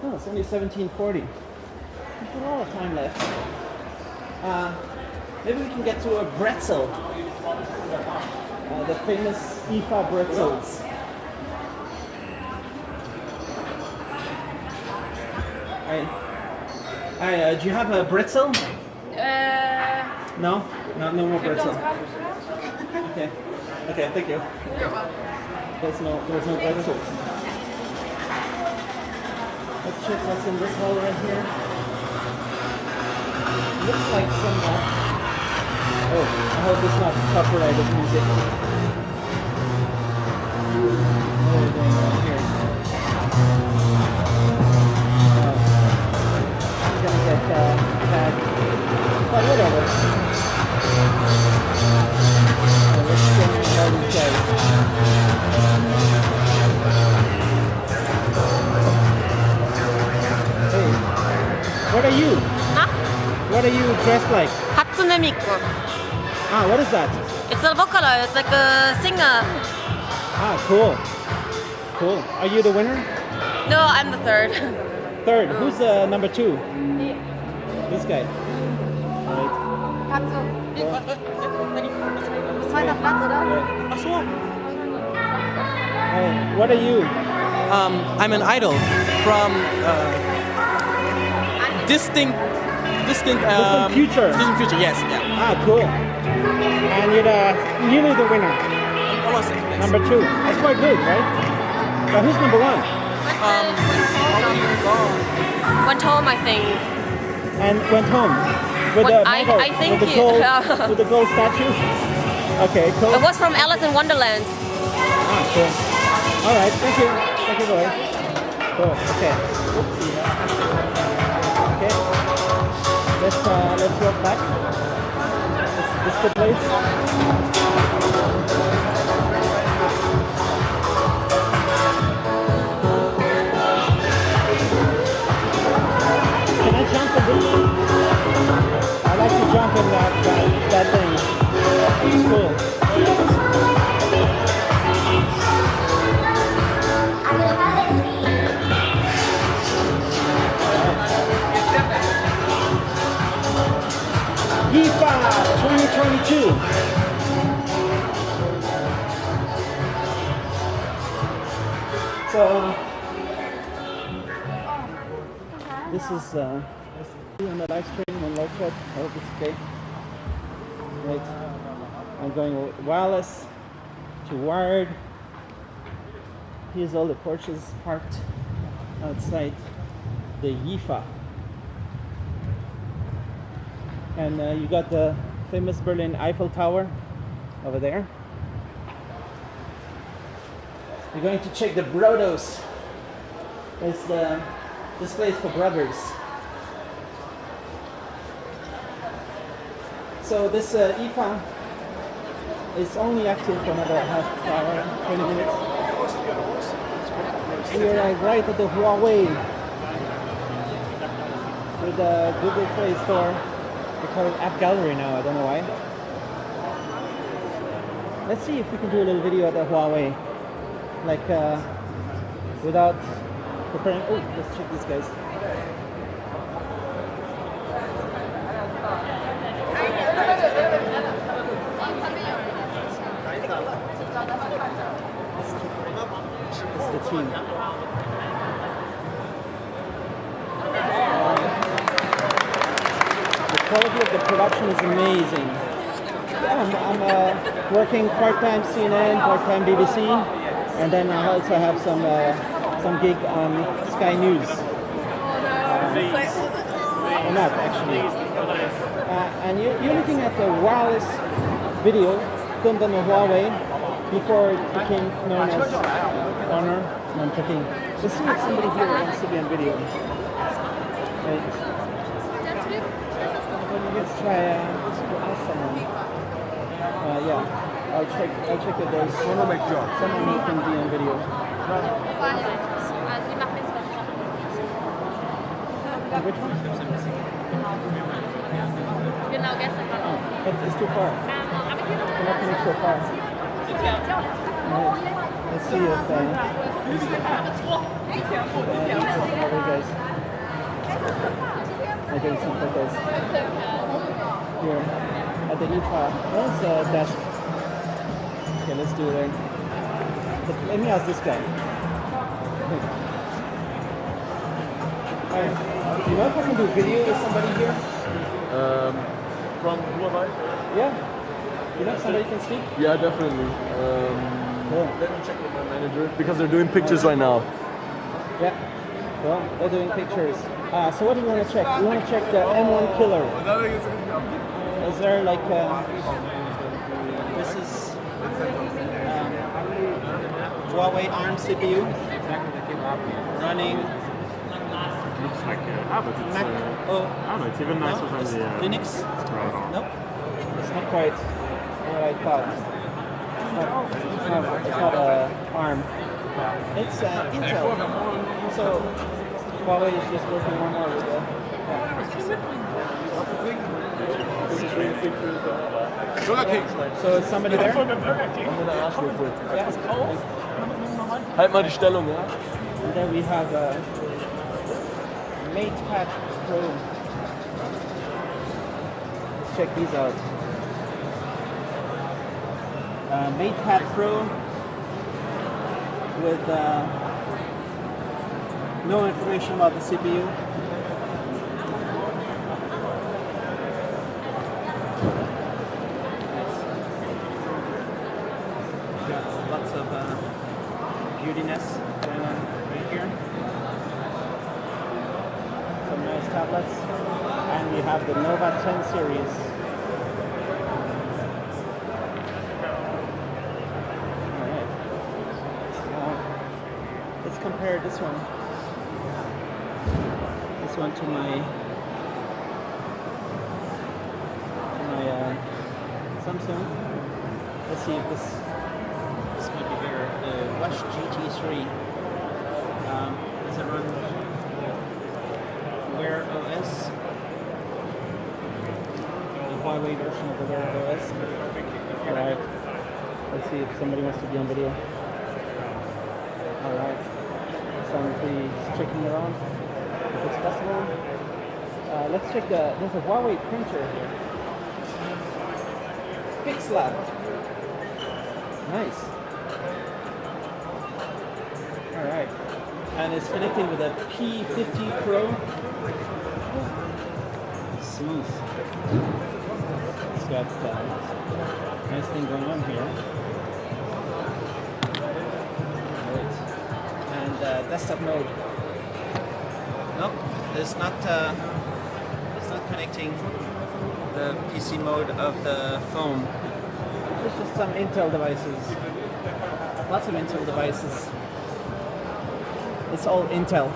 No, it's only 17:40. There's a lot of time left. Maybe we can get to a bretzel. The famous IFA bretzels. Do you have a bretzel? No? No more bretzel. Okay. Okay, thank you. There's no bretzels. Let's check what's in this hole right here. Looks like some. Oh, I hope it's not copyrighted music. What are we doing right here? I'm gonna get tagged, but whatever. Let's get all these guys. Hey, what are you? Huh? What are you dressed like? Hatsune Miku. Ah, what is that? It's a vocalist, like a singer. Ah, cool. Cool. Are you the winner? No, I'm the third. Third. Who's number 2? This guy. Right. Zweiter Platz, oder? Yeah. Ach so. Hey, what are you? I'm an idol from distinct Distant future. Distant future, yes. Yeah. Ah, cool. And you're nearly the winner. Almost next. Number 2. That's quite good, right? But who's number 1? Went home, I think. And went home with What- the medal, I think with the he- gold, with the gold statue. Okay, cool. It was from Alice in Wonderland. Ah, cool. All right, thank you, boy. Cool. Okay. Okay. Let's walk back. This the place. Can I jump in this one? I like to jump in that thing. It's cool. IFA 2022. So this is on the live stream on live chat. I hope it's okay. Right, I'm going wireless to wired. Here's all the Porsches parked outside the IFA. And you got the famous Berlin Eiffel Tower over there. We're going to check the Brodos. It's the displays for brothers. So this IFA is only active for another half hour, 20 minutes. We are right at the Huawei with the Google Play Store. They call it App Gallery now, I don't know why. Let's see if we can do a little video at the Huawei. Like, without preparing. Oh, let's check these guys. This is the team. The quality of the production is amazing. I'm working part-time CNN, part-time BBC, and then I also have some gig on Sky News. Or not actually. And you're looking at the wireless video filmed on the Huawei before it became known as Honor. And I'm checking. Let's see if somebody here wants to be on video. Right. Let's try ask someone. Yeah, I'll check if there's someone who can be on video. And which one? Oh, but it's too far. We're not connected so far. Let's see if other guys. I'm getting some photos here. the IFA. Where's the desk? Okay, let's do it then. Let me ask this guy. Hi. Do you know if I can do video with somebody here? From Huawei? Yeah. You know if somebody can speak? Yeah, definitely. Cool. Let me check with my manager because they're doing pictures right now. Yeah. Well, they're doing pictures. So what do you want to check? We want to check the M1 killer. Is there like this is Huawei ARM CPU running Looks like but it's, Mac. I don't know, it's even nicer than It's the Linux. right on. Nope. It's not quite what I thought. It's not ARM. It's Intel. So Huawei is just working more and more with the. So is somebody there? I'm gonna ask real quick. Yeah. Halt mal die Stellung, ja? And then we have MatePad Pro. Let's check these out. MatePad Pro with no information about the CPU. Got lots of beautiness going on right here. Some nice tablets. And we have the Nova 10 series. Alright. Let's compare this one. This one to my Samsung. Let's see if this might be here. The Rush GT3. Does it run Wear OS? The Huawei version of the Wear OS. Alright. Let's see if somebody wants to be on video. Alright. Somebody is checking it on. If it's possible. Let's check there's a Huawei printer here. PixLab. Nice. Alright. And it's connected with a P50 Pro. Smooth. It's got nice thing going on here. Right. And desktop mode. Nope, it's not connecting the PC mode of the phone. It's just some Intel devices. Lots of Intel devices. It's all Intel.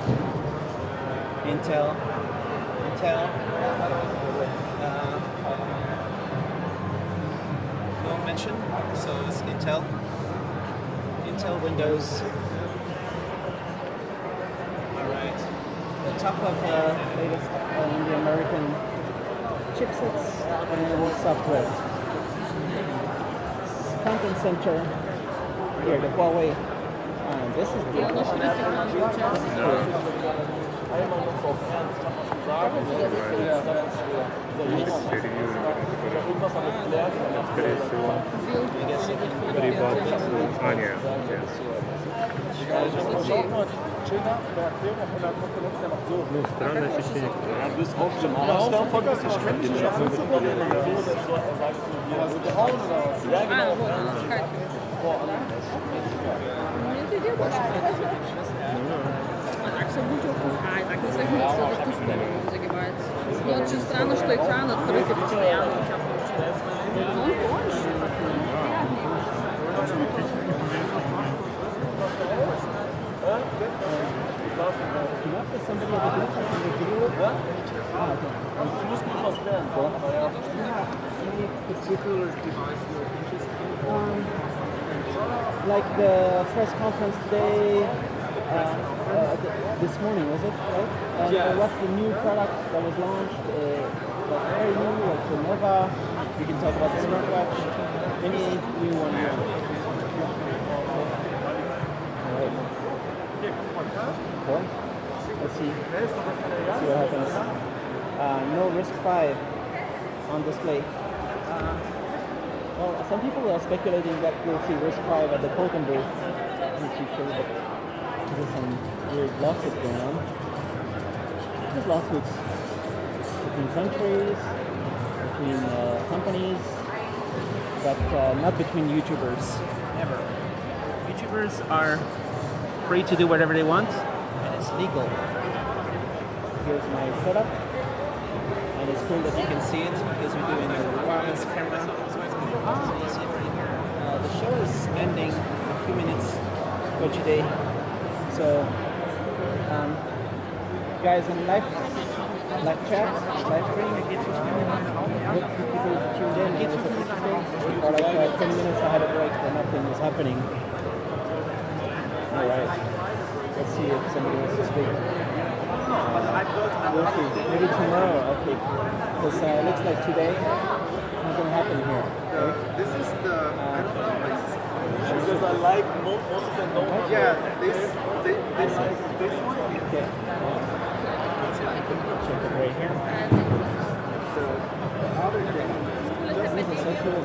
Intel. No mention, so it's Intel. Intel Windows. Alright. The top of latest the American chipsets and software. Front and center. Here, the Huawei. This is beautiful. Так все будет опускать, так не загнется, так постоянно загибается. Но очень странно, что экран открытый постоянно. Ну, он тоньше. Like the press conference today, this morning, was it? Right? Yeah. What's the new product that was launched? Like very new, like the Nova. We can talk about the smartwatch. Any new one here? Alright. Cool. Let's see. Let's see what happens. No RISC-V on display. Well, some people are speculating that we'll see Risk 5 at the Qualcomm booth. I'm not too sure, but there's some weird lawsuits going on. There's lawsuits between countries, between companies, but not between YouTubers, ever. YouTubers are free to do whatever they want, and it's legal. Here's my setup, and it's cool that you can see it because we're doing a wireless camera. So you see it right here. The show is ending in a few minutes for today. So, guys in live chat, live stream, hope people tuned in. It was interesting. For like 20 minutes I had a break and nothing was happening. Alright. Let's see if somebody wants to speak. We'll see. Maybe tomorrow I'll pick. Because it looks like today nothing going to happen here. Okay? This is the Because I like most of them don't. yeah, this like this one. Okay. Check it right here. So other thing. This is so cool.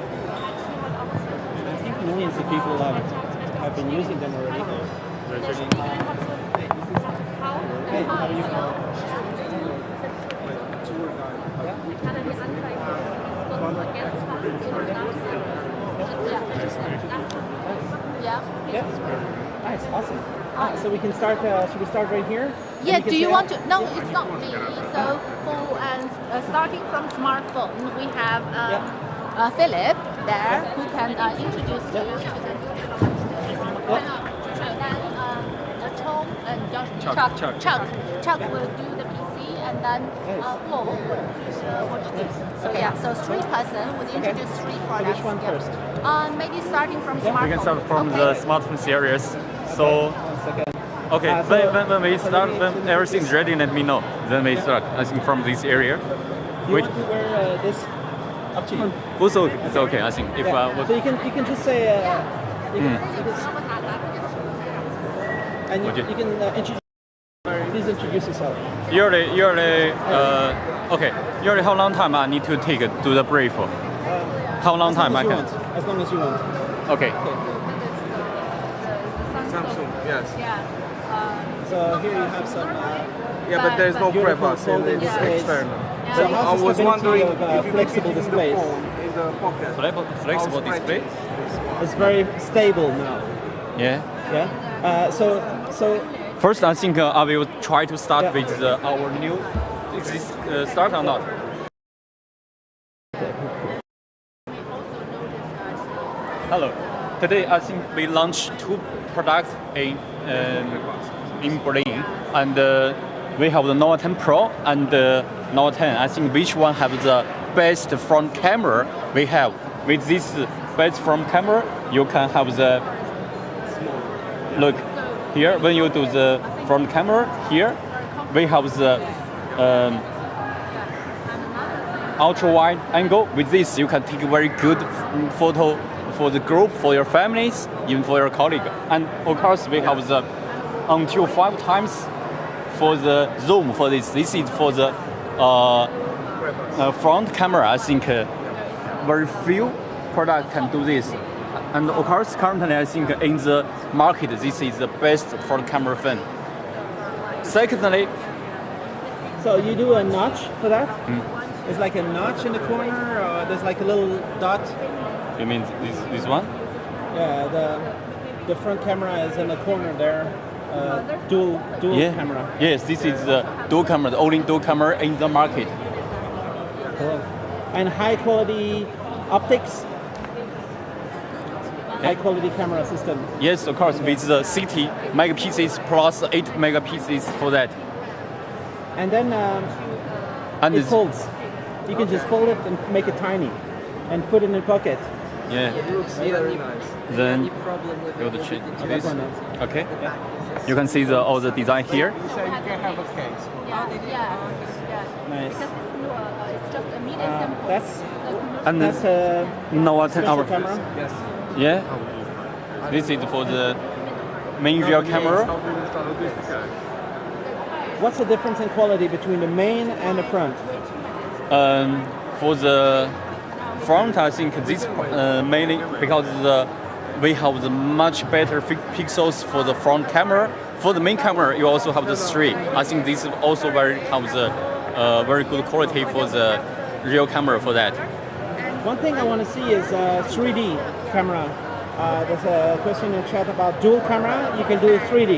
I think millions of people have been using them already. Hey, how are you? Yeah. Nice, awesome. So we can start. Should we start right here? Yeah. Do you want to? No, it's not me. So for starting from smartphone, we have Philip there who can introduce you to the Tom and Chuck will do the PC, and then Paul will do what you do. So yeah, so three person would introduce three products. So which one first? Maybe starting from smartphone. We can start from the smartphone series. So, okay, when we start, when everything's ready, let me know. Then we start. I think from this area. Do you want to wear this? Up to you. Also, it's okay. I think if so you can just say. And you can introduce. Please introduce yourself. Usually, okay. Usually, how long time I need to take to the brief? How long time I can? As long as you want. Okay. Samsung, yes. So here you have some. Yeah, but there's no crevice in folding this displays. external. So I was wondering of, if you flexible can fit it in the displays. phone in the pocket. Flexible I'll display. It's very stable now. Yeah. Yeah. So. First, I think I will try to start with our new. Is this start or not? Hello. Today, I think we launched two products in Berlin, and we have the Note 10 Pro and the Note 10. I think which one have the best front camera we have. With this best front camera, you can have the look here. When you do the front camera here, we have the ultra wide angle. With this, you can take a very good photo for the group, for your families, even for your colleague. And of course, we have the until 5 times for the zoom for this. This is for the front camera. I think very few products can do this. And of course, currently, I think in the market, this is the best front camera phone. Secondly, so you do a notch for that? It's like a notch in the corner, or there's like a little dot. You mean this one? Yeah, the front camera is in the corner there. Dual camera. Yes, this is the dual camera, the only dual camera in the market. Cool. And high quality optics. High quality camera system. Yes, of course, with the 60 megapixels plus 8 megapixels for that. And then it folds. You can just fold it and make it tiny, and put it in your pocket. Yeah. It looks very nice. Then Any problem with go to check this. Okay. You can see all the design here. You say you can have a case. Nice. It's just a medium sample. That's Note 10 special camera. Yes. Yeah. This is for the main rear camera. What's the difference in quality between the main and the front? For the front, I think this mainly because we have the much better pixels for the front camera. For the main camera, you also have the 3. I think this also have the very good quality for the real camera for that. One thing I want to see is 3D camera. There's a question in the chat about dual camera. You can do 3D.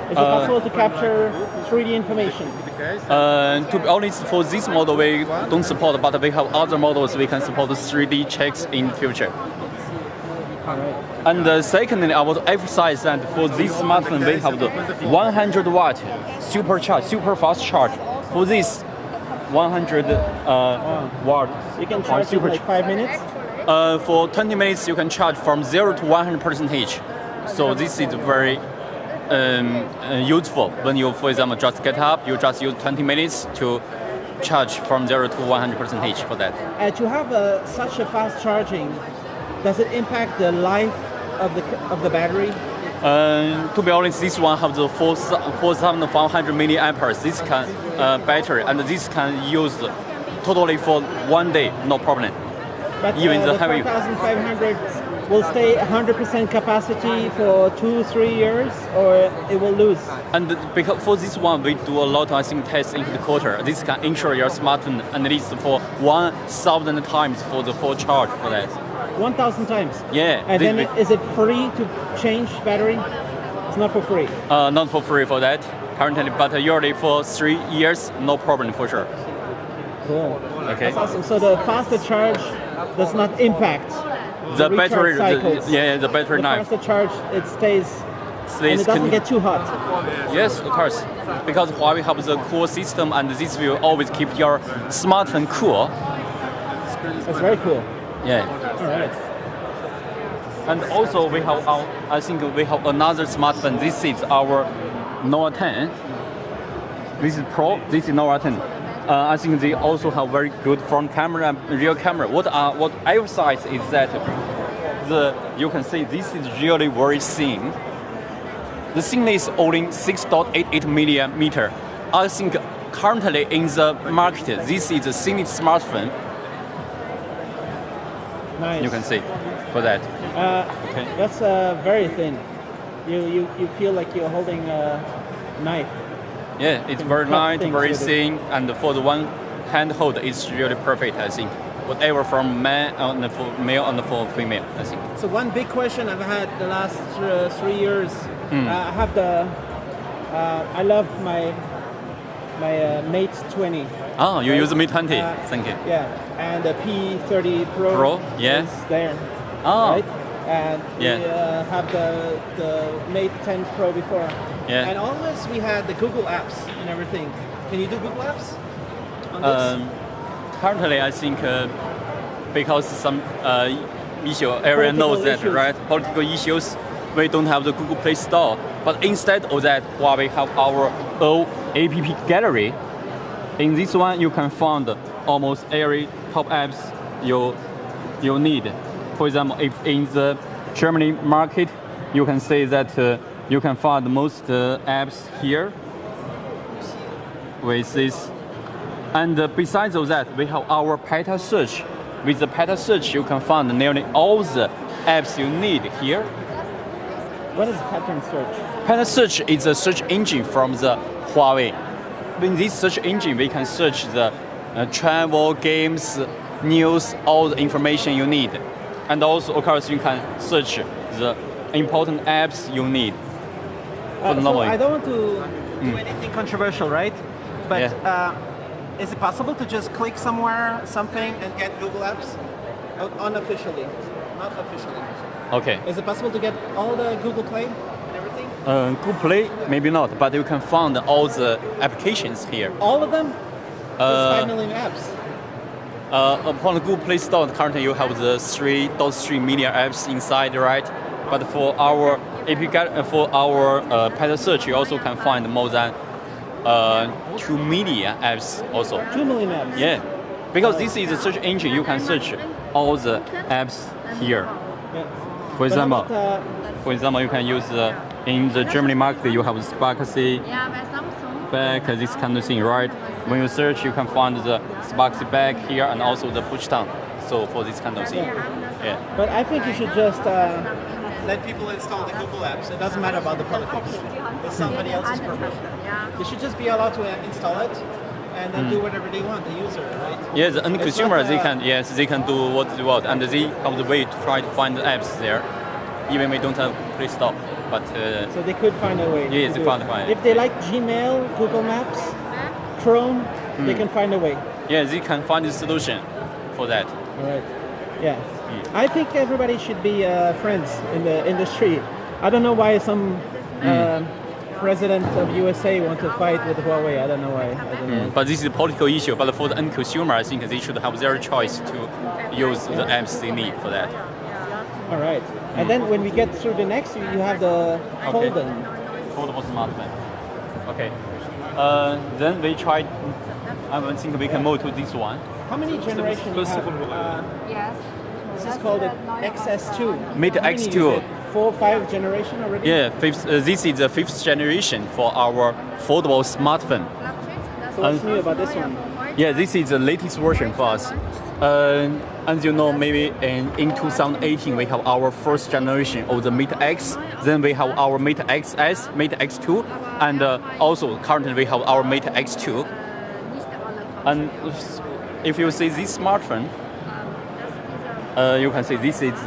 Is it possible to capture 3D information? To be honest, for this model we don't support, but we have other models we can support 3D checks in future. And secondly, I want to emphasize that for this smartphone we have the 100 watt supercharge, super fast charge. For this 100 watt, you can charge in like 5 minutes. For 20 minutes, you can charge from 0 to 100%. So this is very useful. When you, for example, just get up, you just use 20 minutes to charge from 0 to 100% for that. To have such a fast charging, does it impact the life of the battery? To be honest, this one has the 4,500 milliamperes. This can battery, and this can use totally for 1 day, no problem. But even the 4,500 will stay 100% capacity for 2-3 years, or it will lose? And because for this one, we do a lot, I think, tests in the quarter. This can ensure your smartphone at least for 1,000 times for the full charge for that. 1,000 times? Yeah. And then is it free to change battery? It's not for free? Not for free for that currently, but usually for 3 years, no problem for sure. Cool. Okay. That's awesome. So the faster charge does not impact the battery cycles. The battery life. The faster charge, it stays and it doesn't get too hot. Yes, of course. Because Huawei has a cool system, and this will always keep your smartphone cool. That's very cool. Yeah. All right. And also we have I think we have another smartphone. This is our Nova 10. This is Pro. This is Nova 10. I think they also have very good front camera and rear camera. What I emphasize is that you can see this is really very thin. The thickness is only 6.88 millimeter. I think currently in the market, this is the thinnest smartphone. Nice. You can see for that. Okay. That's very thin. You feel like you're holding a knife. Yeah, it's very light, very thin, and for the one hand hold, it's really perfect, I think. Whatever from male and for female, I think. So one big question I've had the last 3 years, I have I love my Mate 20. Oh, you use the Mate 20, thank you. Yeah, and the P30 Pro yeah. is there. Oh. Right? And we have the Mate 10 Pro before. Yeah. And always we had the Google apps and everything. Can you do Google apps on this? Currently, I think because some everyone knows that, right? Political issues, we don't have the Google Play Store. But instead of that, Huawei have our own app gallery. In this one, you can find almost every top apps you need. For example, if in the Germany market, you can say that you can find most apps here with this. And besides of that, we have our pattern search. With the pattern search, you can find nearly all the apps you need here. What is pattern search? Pattern search is a search engine from the Huawei. In this search engine, we can search the travel, games, news, all the information you need. And also, of course, you can search the important apps you need. So I don't want to do anything controversial, right? But is it possible to just click somewhere, something, and get Google Apps? Unofficially, not officially. Okay. Is it possible to get all the Google Play and everything? Google Play, maybe not, but you can find all the applications here. All of them? There's 5 million apps. Upon the Google Play Store, currently you have the 3.3 million apps inside, right? But for our pattern search, you also can find more than 2 million apps also. 2 million apps? Yeah, because this is a search engine, you can search all the apps here. Yeah. For example, you can use in the Germany market, you have Sparksy, back, this kind of thing, right? When you search, you can find the Sparksy back here and also the push down. So for this kind of thing, yeah. But I think you should just Let people install the Google apps. It doesn't matter about the politics. It's somebody else's program. They should just be allowed to install it and then do whatever they want, the user, right? Yeah, the end It's consumer, not, they can, yes, they can do what they want, and they have the way to try to find the apps there, even we don't have Play Store. But so they could find a way. yes, to they do find it. a way. If they like Gmail, Google Maps, Chrome, they can find a way. Yeah, they can find a solution for that. All right. Yeah. I think everybody should be friends in the industry. I don't know why some president of USA want to fight with Huawei. I don't know why. I don't know. But this is a political issue. But for the end consumer, I think they should have their choice to use the apps they need for that. All right. And then when we get through the next, you have the folding. Foldable smartphone. Okay. Then we tried. I think we can move to this one. How many generations you have? Yes. This is called the XS2. Mate How many X2. you said? 4 or 5 generation already? Yeah, this is the 5th generation for our foldable smartphone. So what's new about this one? Yeah, this is the latest version for us. As you know, maybe in 2018 we have our first generation of the Mate X. Then we have our Mate XS, Mate X2, and also currently we have our Mate X2. And if you see this smartphone, you can see this is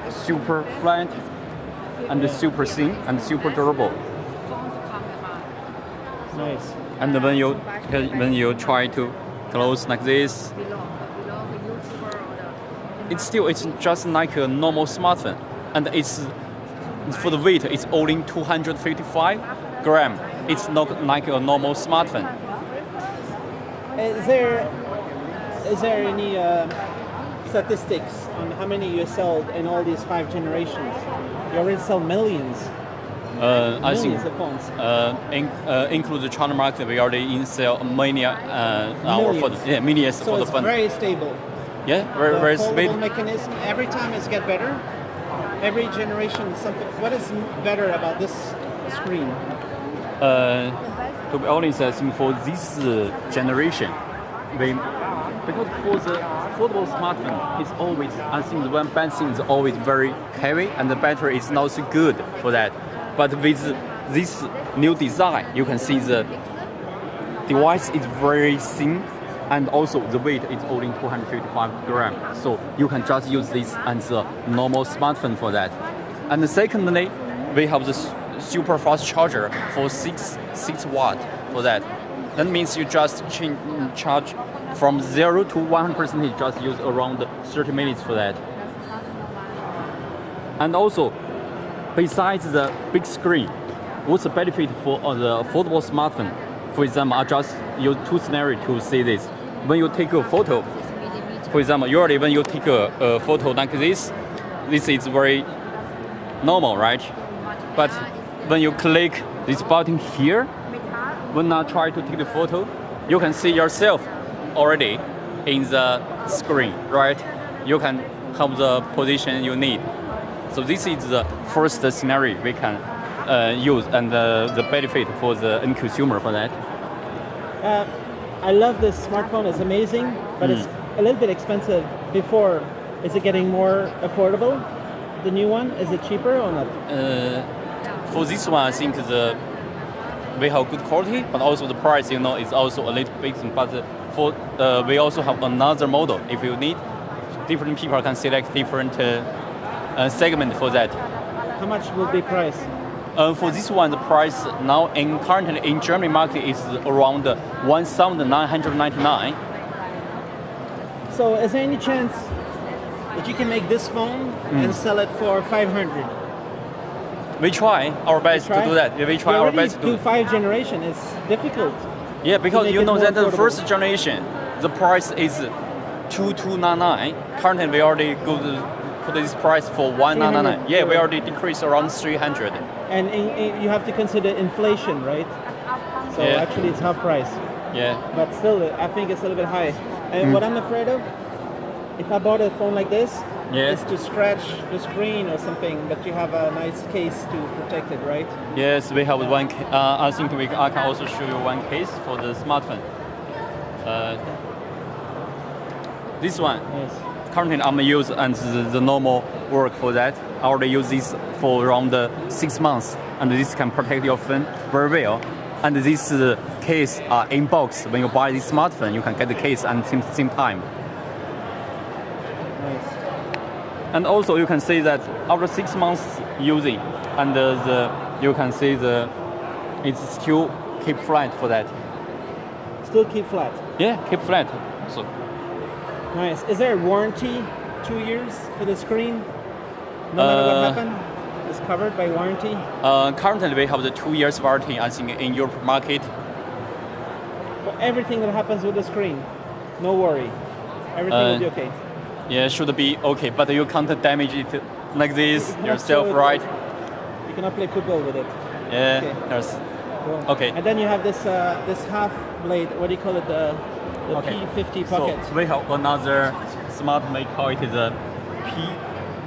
super flat and super thin and super durable. Nice. And when you try to close like this, it's just like a normal smartphone, and it's for the weight it's only 255 grams. It's not like a normal smartphone. Is there any statistics on how many you sold in all these 5 generations? You already sell millions. I think Millions of phones. include the China market, we already sell many millions So for the it's phone. very stable. Yeah, very The stable. foldable mechanism, every time it's get better. Every generation, something. What is better about this screen? To be honest, I think for this generation, because for the foldable smartphone, it's always, I think the one bad thing is always very heavy and the battery is not so good for that. But with this new design, you can see the device is very thin and also the weight is only 255 grams. So you can just use this as a normal smartphone for that. And secondly, we have the super fast charger for 6 watt for that. That means you just charge from 0 to 100%, you just use around 30 minutes for that. And also, besides the big screen, what's the benefit for the foldable smartphone? For example, I just use 2 scenarios to see this. When you take a photo, for example, usually when you take a photo like this is very normal, right? But when you click this button here, when I try to take the photo, you can see yourself already in the screen, right? You can have the position you need. So this is the first scenario we can use and the benefit for the end consumer for that. I love this smartphone. It's amazing, but it's a little bit expensive. Before, is it getting more affordable? The new one, is it cheaper or not? For this one, I think we have good quality, but also the price, is also a little bit. But for we also have another model. If you need, different people can select different segment for that. How much will be price? For this one, the price now currently in Germany market is around 1,999. So is there any chance that you can make this phone and sell it for 500? We try our best to do that. Yeah, we try our best to do 5 generation. It's difficult. Yeah, because you know that the affordable. first generation, the price is 2,299. Currently, we already go to put this price for 1,999. Yeah, we already decreased around 300. And you have to consider inflation, right? So Yeah. actually, it's half price. Yeah. But still, I think it's a little bit high. And what I'm afraid of, if I bought a phone like this, is to scratch the screen or something, but you have a nice case to protect it, right? Yes, we have one. I think I can also show you one case for the smartphone. This one currently I'm use and the normal work for that. I already use this for around 6 months, and this can protect your phone very well. And this case in box. When you buy this smartphone, you can get the case at the same time. Nice. And also you can see that after 6 months using, and you can see it's still keep flat for that. Still keep flat. Yeah, keep flat. So. Nice. Is there a warranty? 2 years for the screen? No matter what happened? It's covered by warranty? Currently we have the 2 years warranty, I think, in Europe market. For everything that happens with the screen, no worry. Everything will be okay. Yeah, should be okay, but you can't damage it like this yourself, right? You cannot play football with it. Yeah, okay. There's. Cool. Okay. And then you have this this half blade. What do you call it? The P50 pocket. So we have another smart. We call it the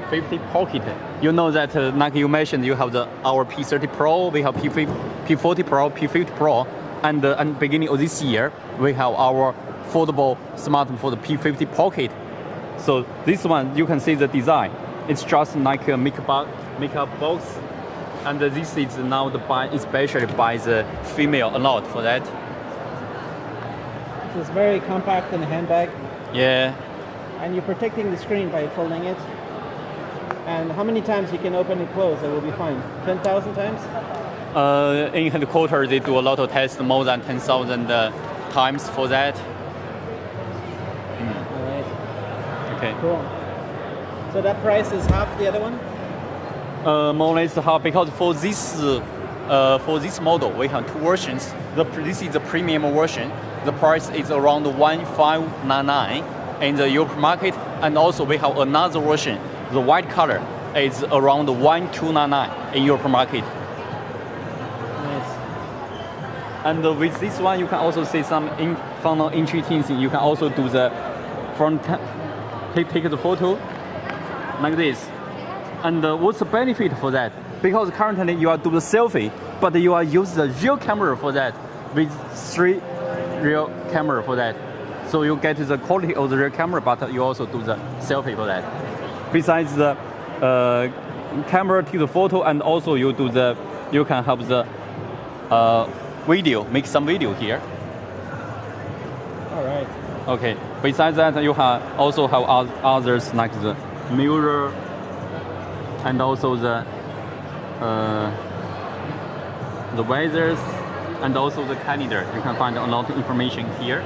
P50 pocket. You know that, like you mentioned, you have our P30 Pro. We have P40 Pro, P50 Pro, and beginning of this year we have our foldable smartphone for the P50 pocket. So this one, you can see the design. It's just like a makeup box, and this is now especially by the female a lot for that. So it's very compact in a handbag. Yeah. And you're protecting the screen by folding it. And how many times you can open and close? It will be fine. 10,000 times? In headquarters, they do a lot of tests, more than 10,000 times for that. All right. Okay. Cool. So that price is half the other one? More or less half, because for this model, we have 2 versions. This is the premium version. The price is around 1,599 in the Europe market, and also we have another version. The white color is around 1,299 in Europe market. Nice. And with this one, you can also see some funnel interesting things. You can also do the front, take the photo like this. And what's the benefit for that? Because currently you are doing the selfie, but you are use the real camera for that, with 3 real camera for that. So you get the quality of the real camera, but you also do the selfie for that. Besides the camera take the photo, and also you can have the video, make some video here. All right. Okay. Besides that, you also have others like the mirror, and also the weathers, and also the calendar. You can find a lot of information here.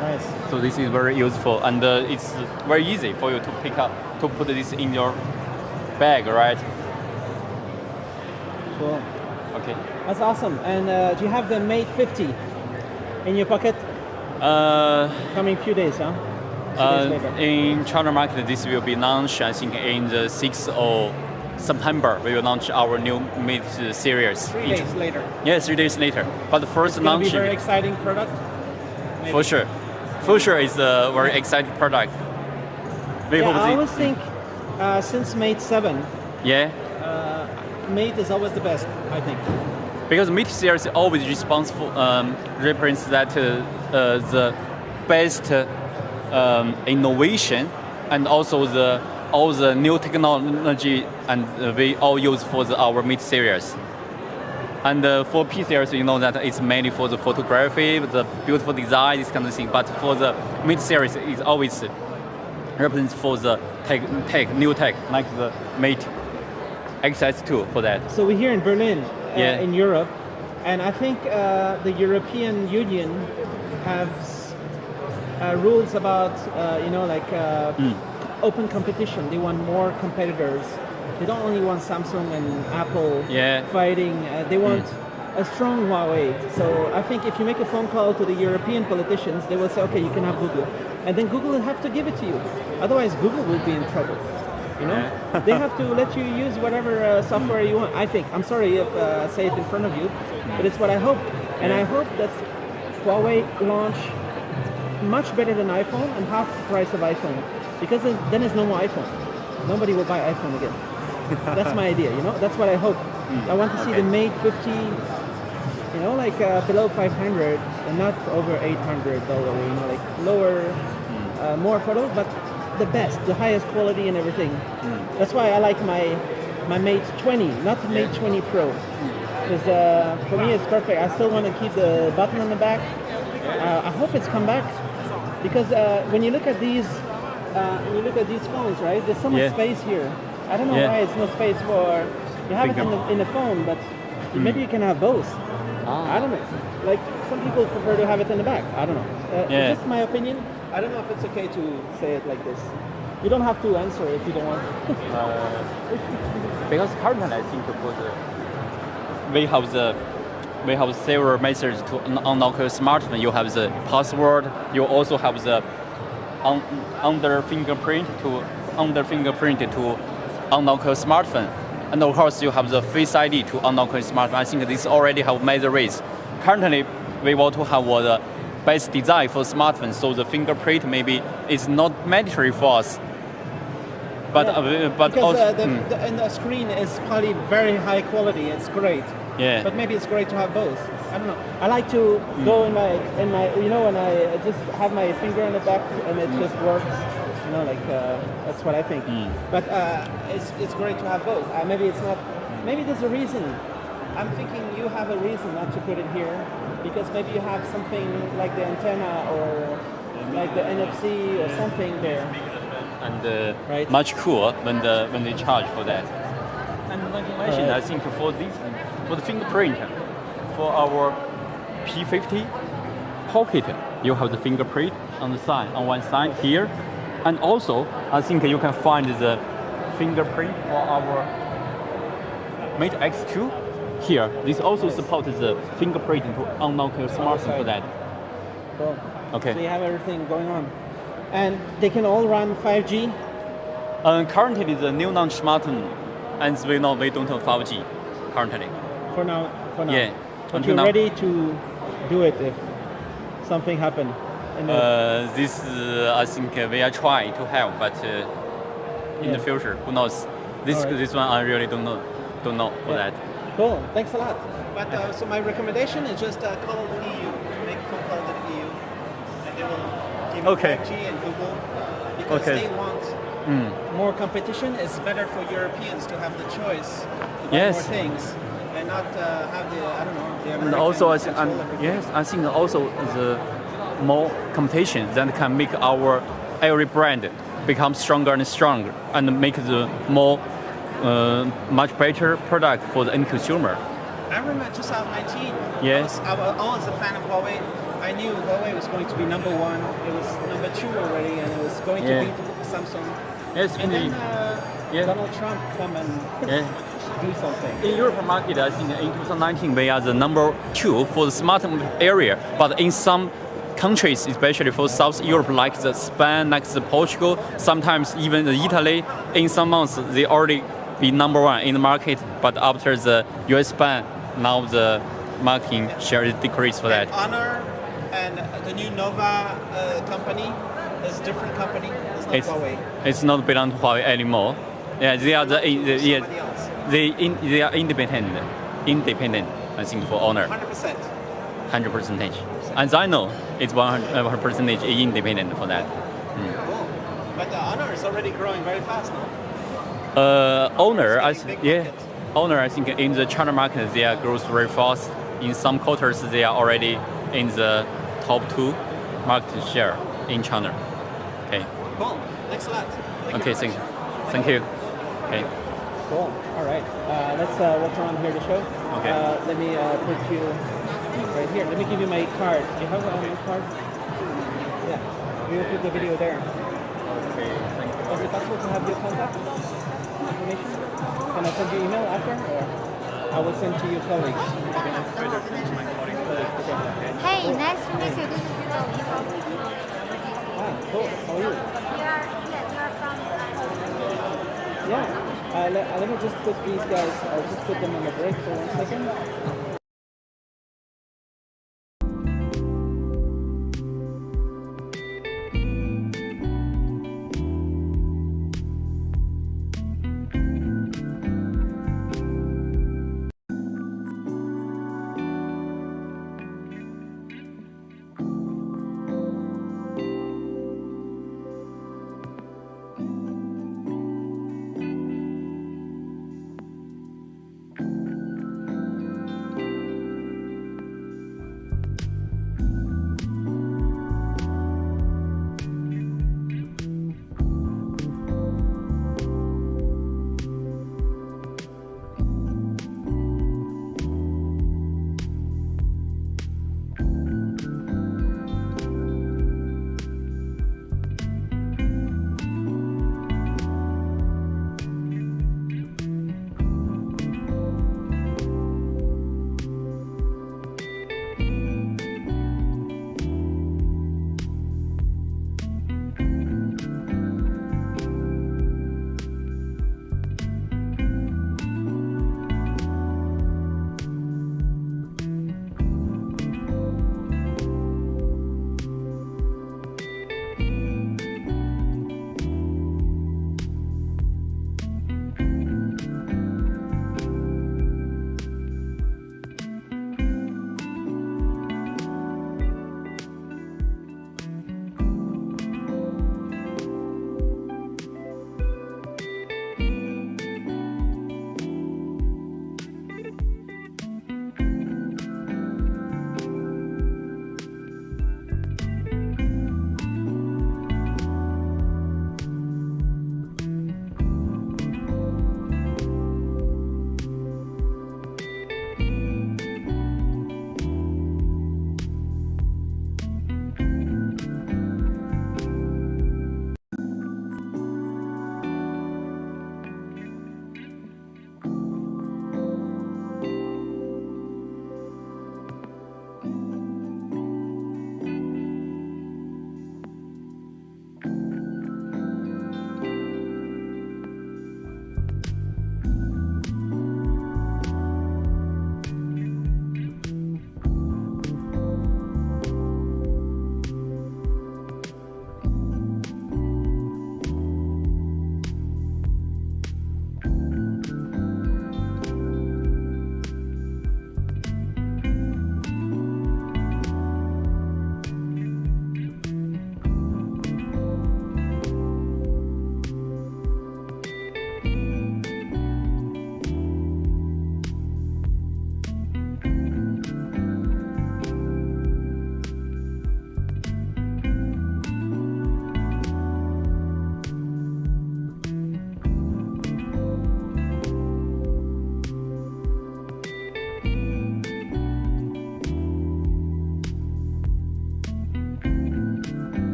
Nice. So this is very useful, and it's very easy for you to pick up, to put this in your bag, right? Cool. Okay. That's awesome. And do you have the Mate 50 in your pocket? Coming few days, huh? In China market, this will be launched, I think, in the 6th of September. We will launch our new Mate series. 3 days later. Yeah, 3 days later. But the first it's launch. It's going to be a very exciting product. Maybe. For sure. For sure, it's a very exciting product. I always think since Mate 7, Mate is always the best, I think. Because Mate series always responsible, represents that the best innovation, and also all the new technology, and we all use for our Mate series. And for P series, you know that it's mainly for the photography, the beautiful design, this kind of thing. But for the Mate series, it's always represents for the new tech, like the Mate XS2 for that. So we're here in Berlin, in Europe, and I think the European Union has rules about, open competition. They want more competitors. They don't only want Samsung and Apple fighting. They want a strong Huawei. So I think if you make a phone call to the European politicians, they will say, okay, you can have Google. And then Google will have to give it to you. Otherwise, Google will be in trouble. You know, they have to let you use whatever software you want. I think. I'm sorry if I say it in front of you, but it's what I hope. And I hope that Huawei launch much better than iPhone and half the price of iPhone, because then there's no more iPhone. Nobody will buy iPhone again. That's my idea. You know, that's what I hope. I want to see the Mate 50. You know, like below 500 and not over $800. You know, like lower more photos, but the best, the highest quality and everything. That's why I like my Mate 20, not the Mate 20 Pro. Because for me it's perfect. I still want to keep the button on the back. I hope it's come back, because when you look at these phones, right? There's so much space here. I don't know why it's no space for. You have it in the phone, but maybe you can have both. I don't know. Like some people prefer to have it in the back. I don't know. It's just my opinion. I don't know if it's okay to say it like this. You don't have to answer if you don't want. Because currently I think we have several methods to unlock your smartphone. You have the password. You also have the under fingerprint to unlock your smartphone, and of course you have the Face ID to unlock your smartphone. I think this already have made the race. Currently, we want to have the best design for smartphones, so the fingerprint maybe is not mandatory for us. But because also, and the screen is probably very high quality. It's great. Yeah. But maybe it's great to have both. I don't know. I like to go in my when I just have my finger in the back and it just works. You know, like that's what I think. But it's great to have both. Maybe it's not. Maybe there's a reason. I'm thinking you have a reason not to put it here, because maybe you have something like the antenna or like the NFC or something there. And much cooler when they charge for that. And like you mentioned, I think for the fingerprint, for our P50 Pocket, you have the fingerprint on the side, on one side here, and also I think you can find the fingerprint for our Mate X2 here. This also supports the fingerprint to unlock your smartphone for that. Cool. Okay. So you have everything going on. And they can all run 5G? Currently, the new launch smartphone, as we know, we don't have 5G currently. For now. Yeah. But you're ready to do it if something happened? This, I think we are trying to help, but in the future, who knows? This one I really don't know for that. Cool. Thanks a lot. But so my recommendation is just call the EU. Make a phone call to the EU, and they will give you 5G and Google, because they want more competition. It's better for Europeans to have the choice to buy more things and not have the the American And also, I think also the more competition that can make our every brand become stronger and stronger and make the more much better product for the end consumer. I remember 2019. Yes. I was a fan of Huawei. I knew Huawei was going to be number one. It was number 2 already, and it was going to beat Samsung. Yes, and then Donald Trump come and do something. In Europe market, I think in 2019 we are the number 2 for the smartphone area, but in some countries, especially for South Europe, like the Spain, like the Portugal, sometimes even the Italy, in some months they already be number 1 in the market, but after the US ban, now the market share is decreased for that. Honor and the new Nova company is a different company. It's not Huawei. It's not belong to Huawei anymore. Yeah, they are they are independent. I think for Honor. 100%. 100%. As I know, it's 100% independent for that. Cool. But the Honor is already growing very fast now. Honor, Honor, I think in the China market they are grows very fast. In some quarters they are already in the top 2 market share in China. Okay. Cool. Thanks a lot. Thank you. Okay. Cool. All right. Let's walk around here to show. Okay. Let me put you right here. Let me give you my card. Do you have a card? Yeah. We will put the video there. Okay. Thank you. Is it possible to have your contact information? Can I send you email after, or I will send to your colleagues? Hey, nice to meet you. This is Yolobox. Cool. How are you? Yeah. Let me just put these guys. I'll just put them on the break for 1 second.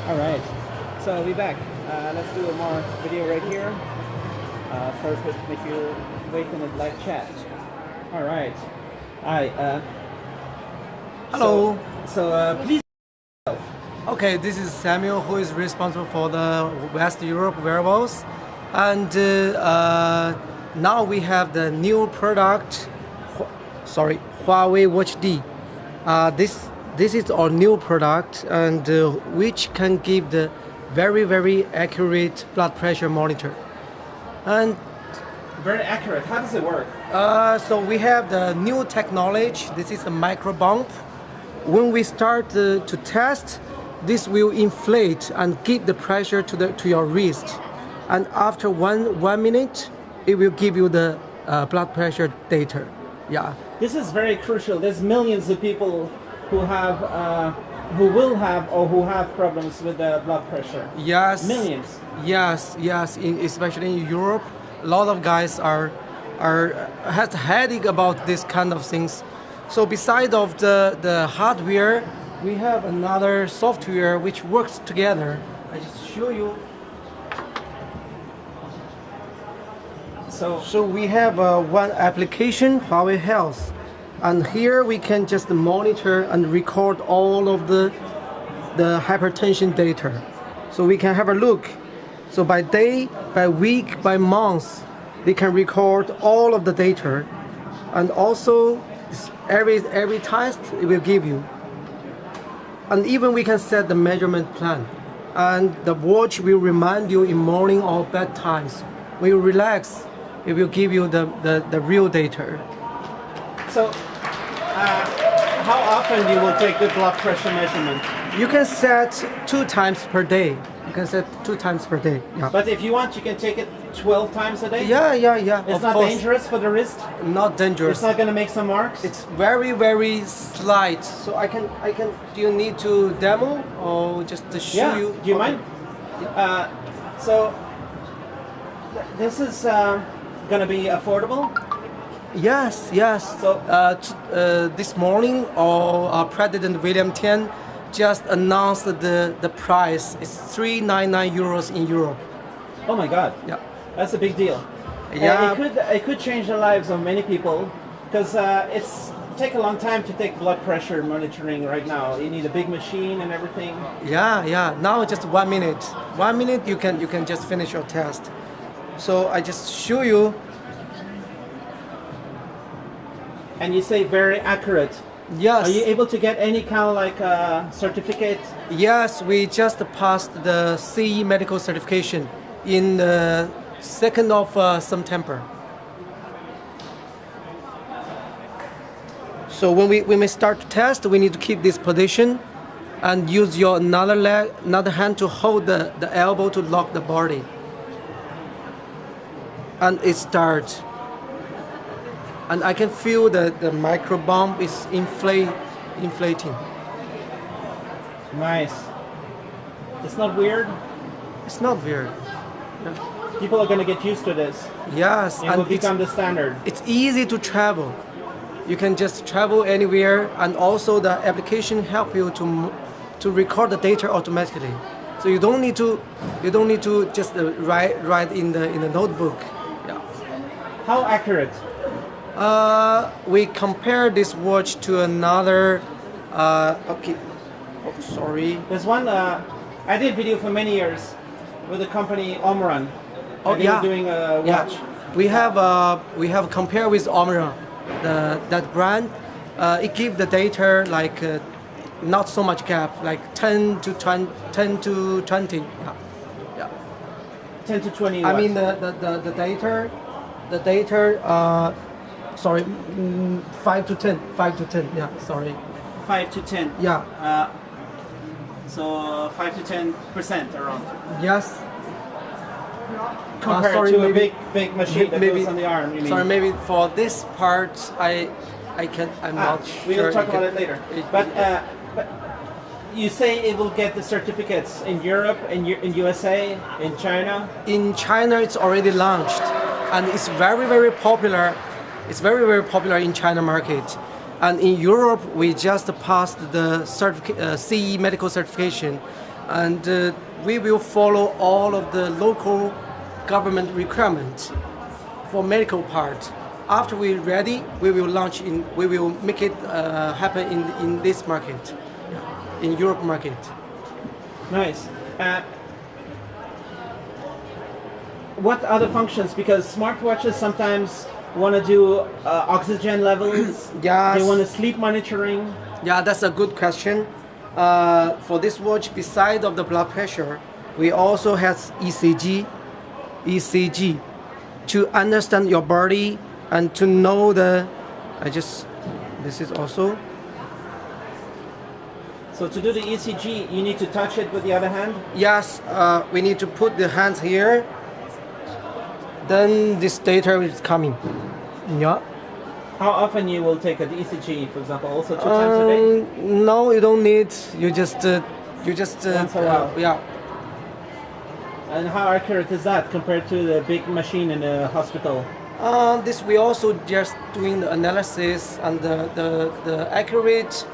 All right, so I'll be back. Let's do a more video right here. First, let's make you wait in the live chat. All right. Hi. Hello. So please. Okay, this is Samuel, who is responsible for the West Europe wearables, and now we have the new product. Huawei Watch D. This is our new product, and which can give the very accurate blood pressure monitor. And very accurate. How does it work? So we have the new technology. This is a micro bump. When we start to test, this will inflate and give the pressure to your wrist. And after one minute, it will give you the blood pressure data. Yeah. This is very crucial. There's millions of people who have, who will have, or who have problems with blood pressure. Yes. Millions. Yes. Especially in Europe, a lot of guys has headache about this kind of things. So beside of the hardware, we have another software which works together. I just show you. So we have one application, Huawei Health, and here we can just monitor and record all of the hypertension data. So we can have a look. So by day, by week, by month, they can record all of the data, and also every test it will give you. And even we can set the measurement plan, and the watch will remind you in morning or bedtimes. When you relax, it will give you the real data. So how often you will take the blood pressure measurement? You can set 2 times per day. You can set 2 times per day. Yeah. But if you want, you can take it 12 times a day? Yeah. It's not dangerous for the wrist? Not dangerous. It's not going to make some marks? It's very slight. So I can. Do you need to demo or just to show you? Do you mind? So this is going to be affordable? Yes. So this morning, our President William Tian just announced the price. It's 399 euros in Europe. Oh my God! Yeah, that's a big deal. Yeah, it could change the lives of many people, because it's take a long time to take blood pressure monitoring right now. You need a big machine and everything. Yeah. Now just 1 minute. 1 minute you can just finish your test. So I just show you. And you say very accurate. Yes. Are you able to get any kind of like certificate? Yes, we just passed the CE medical certification in the 2nd of September. So when we start to test, we need to keep this position and use your another hand to hold the elbow to lock the body. And it starts. And I can feel that the micro bump is inflating. Nice. It's not weird? It's not weird. Yeah. People are going to get used to this. Yes. It will become the standard. It's easy to travel. You can just travel anywhere, and also the application help you to record the data automatically. So you don't need to just write in the notebook. Yeah. How accurate? We compare this watch to another. Okay. Oh, sorry. There's one. I did video for many years with the company Omron. Oh, they were doing a watch. Yeah. We have compared with Omron, that brand. It gives the data like not so much gap, like 10 to 20. Yeah. 10 to 20. I mean the data. Sorry, 5 to 10. 5 to 10. Yeah. Sorry. 5 to 10. Yeah. So 5 to 10% around. Yes. Compared to a big machine that goes on the arm. You mean? Sorry, maybe for this part I'm not sure. We'll talk about it later. But you say it will get the certificates in Europe, in USA, in China? In China, it's already launched, and it's very popular. It's very popular in China market. And in Europe, we just passed the CE medical certification. and we will follow all of the local government requirements for medical part. After we're ready, we will launch in. We will make it happen in this market, in Europe market. Nice. What other functions? Because smartwatches sometimes want to do oxygen levels. Yes. They want to sleep monitoring. Yeah, that's a good question. For this watch, beside of the blood pressure, we also have ECG, to understand your body and to know the. This is also. So to do the ECG, you need to touch it with the other hand? Yes, we need to put the hands here. Then this data is coming. Yeah. How often you will take an ECG, for example, also 2 times a day? No, you don't need. You just Once a while. Yeah. And how accurate is that compared to the big machine in the hospital? This we also just doing the analysis and the accurate.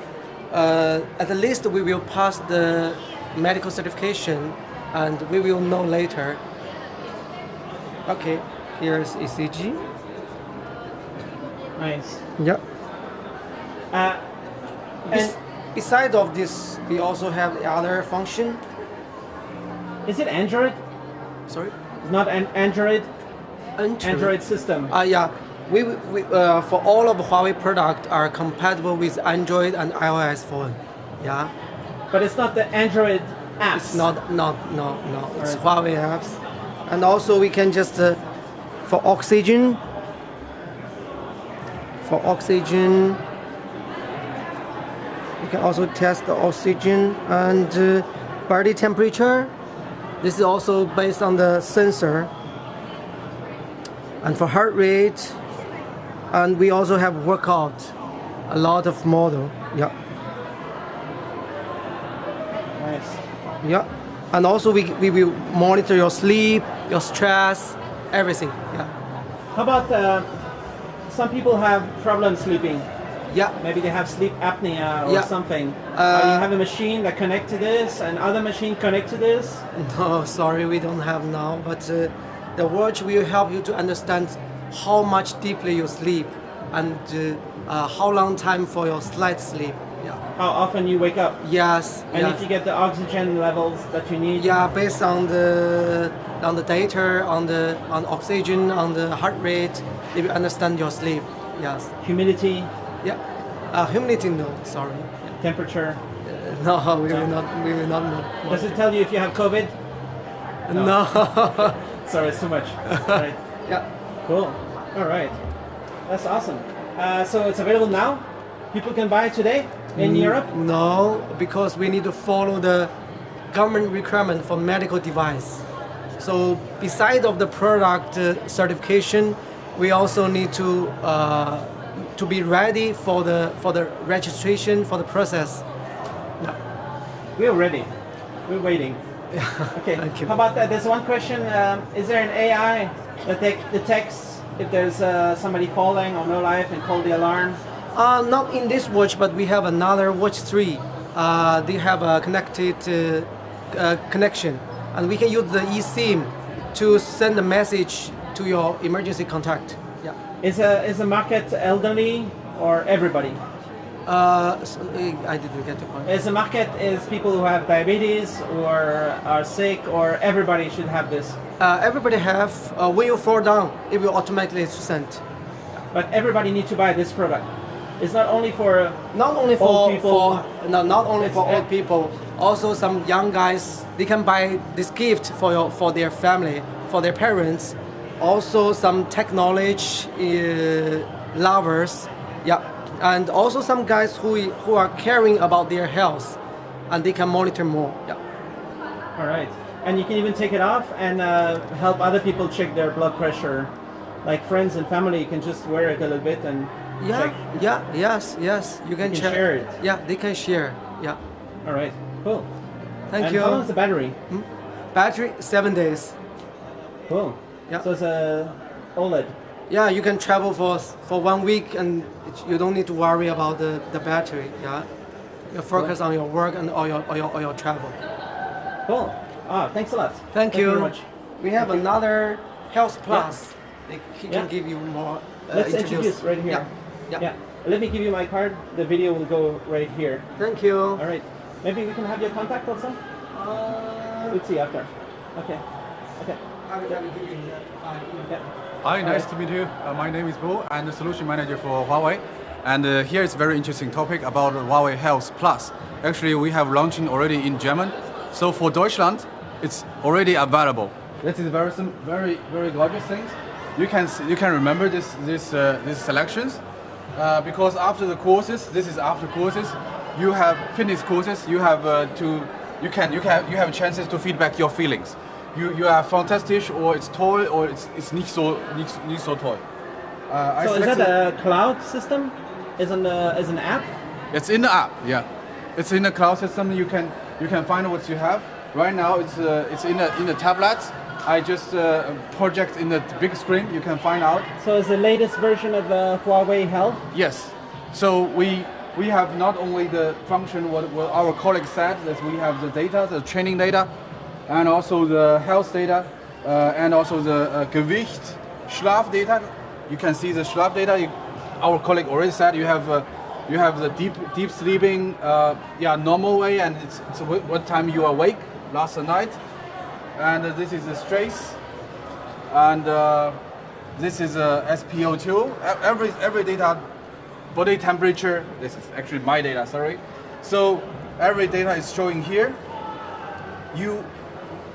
At least we will pass the medical certification, and we will know later. Okay, here's ECG. Nice. Yeah. And beside of this, we also have the other function. is it Android? Sorry? It's not an Android system. Yeah. We for all of Huawei product are compatible with Android and iOS phone. Yeah. But it's not the Android apps. It's not. It's Huawei apps, and also we can just for oxygen. For oxygen, you can also test the oxygen and body temperature. This is also based on the sensor. And for heart rate, and we also have workout, a lot of model. Yeah. Nice. Yeah. And also we will monitor your sleep, your stress, everything. Yeah. How about some people have problems sleeping? Yeah. Maybe they have sleep apnea or Yeah. something. You have a machine that connects to this, and other machine connect to this? No, sorry, we don't have now. But the watch will help you to understand how much deeply you sleep and how long time for your light sleep. Yeah. How often you wake up? Yes. And yes. if you get the oxygen levels that you need? Yeah, based on the data, on oxygen, on the heart rate, if you understand your sleep. Yes. Humidity? Yeah. Humidity, no. Sorry. Temperature? No, we will not. We will not know. Does it tell you if you have COVID? No. Sorry, it's too much. Right. Yeah. Cool. All right. That's awesome. So it's available now? People can buy it today in Europe? No, because we need to follow the government requirement for medical device. So beside of the product certification, we also need to be ready for the registration, for the process. Yeah. We're ready. We're waiting. Okay. Thank you. How about that? There's one question. Is there an AI that detects if there's somebody falling or no life and call the alarm? Not in this watch, but we have another watch 3. They have a connected connection, and we can use the eSIM to send a message to your emergency contact. Yeah. Is the market elderly or everybody? I didn't get the point. Is the market people who have diabetes or are sick, or everybody should have this? Everybody have. When you fall down, it will automatically send. But everybody needs to buy this product. It's not only for old people. Not only for old people. Also, some young guys, they can buy this gift for their family, for their parents. Also, some technology lovers, yeah, and also some guys who are caring about their health, and they can monitor more. Yeah. All right, and you can even take it off and help other people check their blood pressure, like friends and family. You can just wear it a little bit and check. Yes. You can check. Share it. Yeah, they can share. Yeah. All right. Cool. Thank you. How long is the battery? Battery 7 days. Cool. Yeah. So it's a OLED. Yeah, you can travel for 1 week and you don't need to worry about the battery. Yeah. You focus on your work and or your travel. Cool. Ah, thanks a lot. Thank you very much. We have another Health Plus. Yeah. He Yeah. can give you more. Let's introduce right here. Yeah. Let me give you my card. The video will go right here. Thank you. All right. Maybe we can have your contact also? Let's see after. Okay. Okay. Hi, nice to meet you. My name is Bo. I'm the solution manager for Huawei. And here is a very interesting topic about Huawei Health Plus. Actually, we have launching already in German. So for Deutschland, it's already available. This is very gorgeous things. You can remember these selections because after the courses, this is after courses. You have finished courses. You have you have chances to feedback your feelings. You are fantastic, or it's toy, or it's nicht so toy. So is that a cloud system? Is an app? It's in the app, yeah. It's in the cloud system. You can find what you have. Right now, it's in the tablet. I just project in the big screen. You can find out. So is the latest version of Huawei Health? Yes. So we have not only the function what our colleague said, that we have the data, the training data, and also the health data, and also the Gewicht, Schlaf data. You can see the Schlaf data. Our colleague already said you have the deep sleeping, normal way, and it's what time you awake last night, and this is the stress, and this is SpO2. Every data, body temperature. This is actually my data. Sorry. So every data is showing here.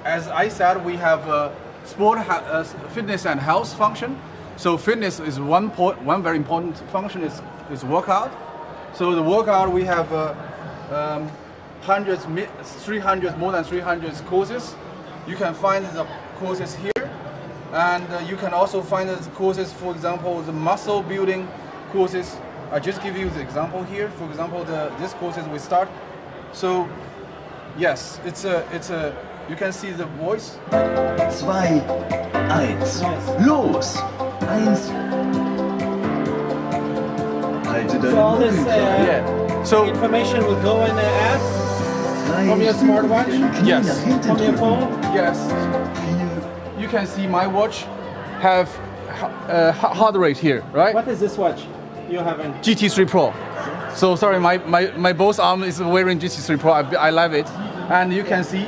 As I said, we have fitness and health function. So fitness is one very important function is workout. So the workout we have more than 300 courses. You can find the courses here, and you can also find the courses, for example, the muscle building courses. I just give you the example here. For example, this courses we start. So yes, it's a you can see the voice. 2, 1, los! 1. Halte So all deinen this Rücken So information will go in the app from your smartwatch? Yes. From your phone? Yes. You can see my watch have heart rate here, right? What is this watch you have in? GT3 Pro. So sorry, my both arm is wearing GT3 Pro. I love it, and you can see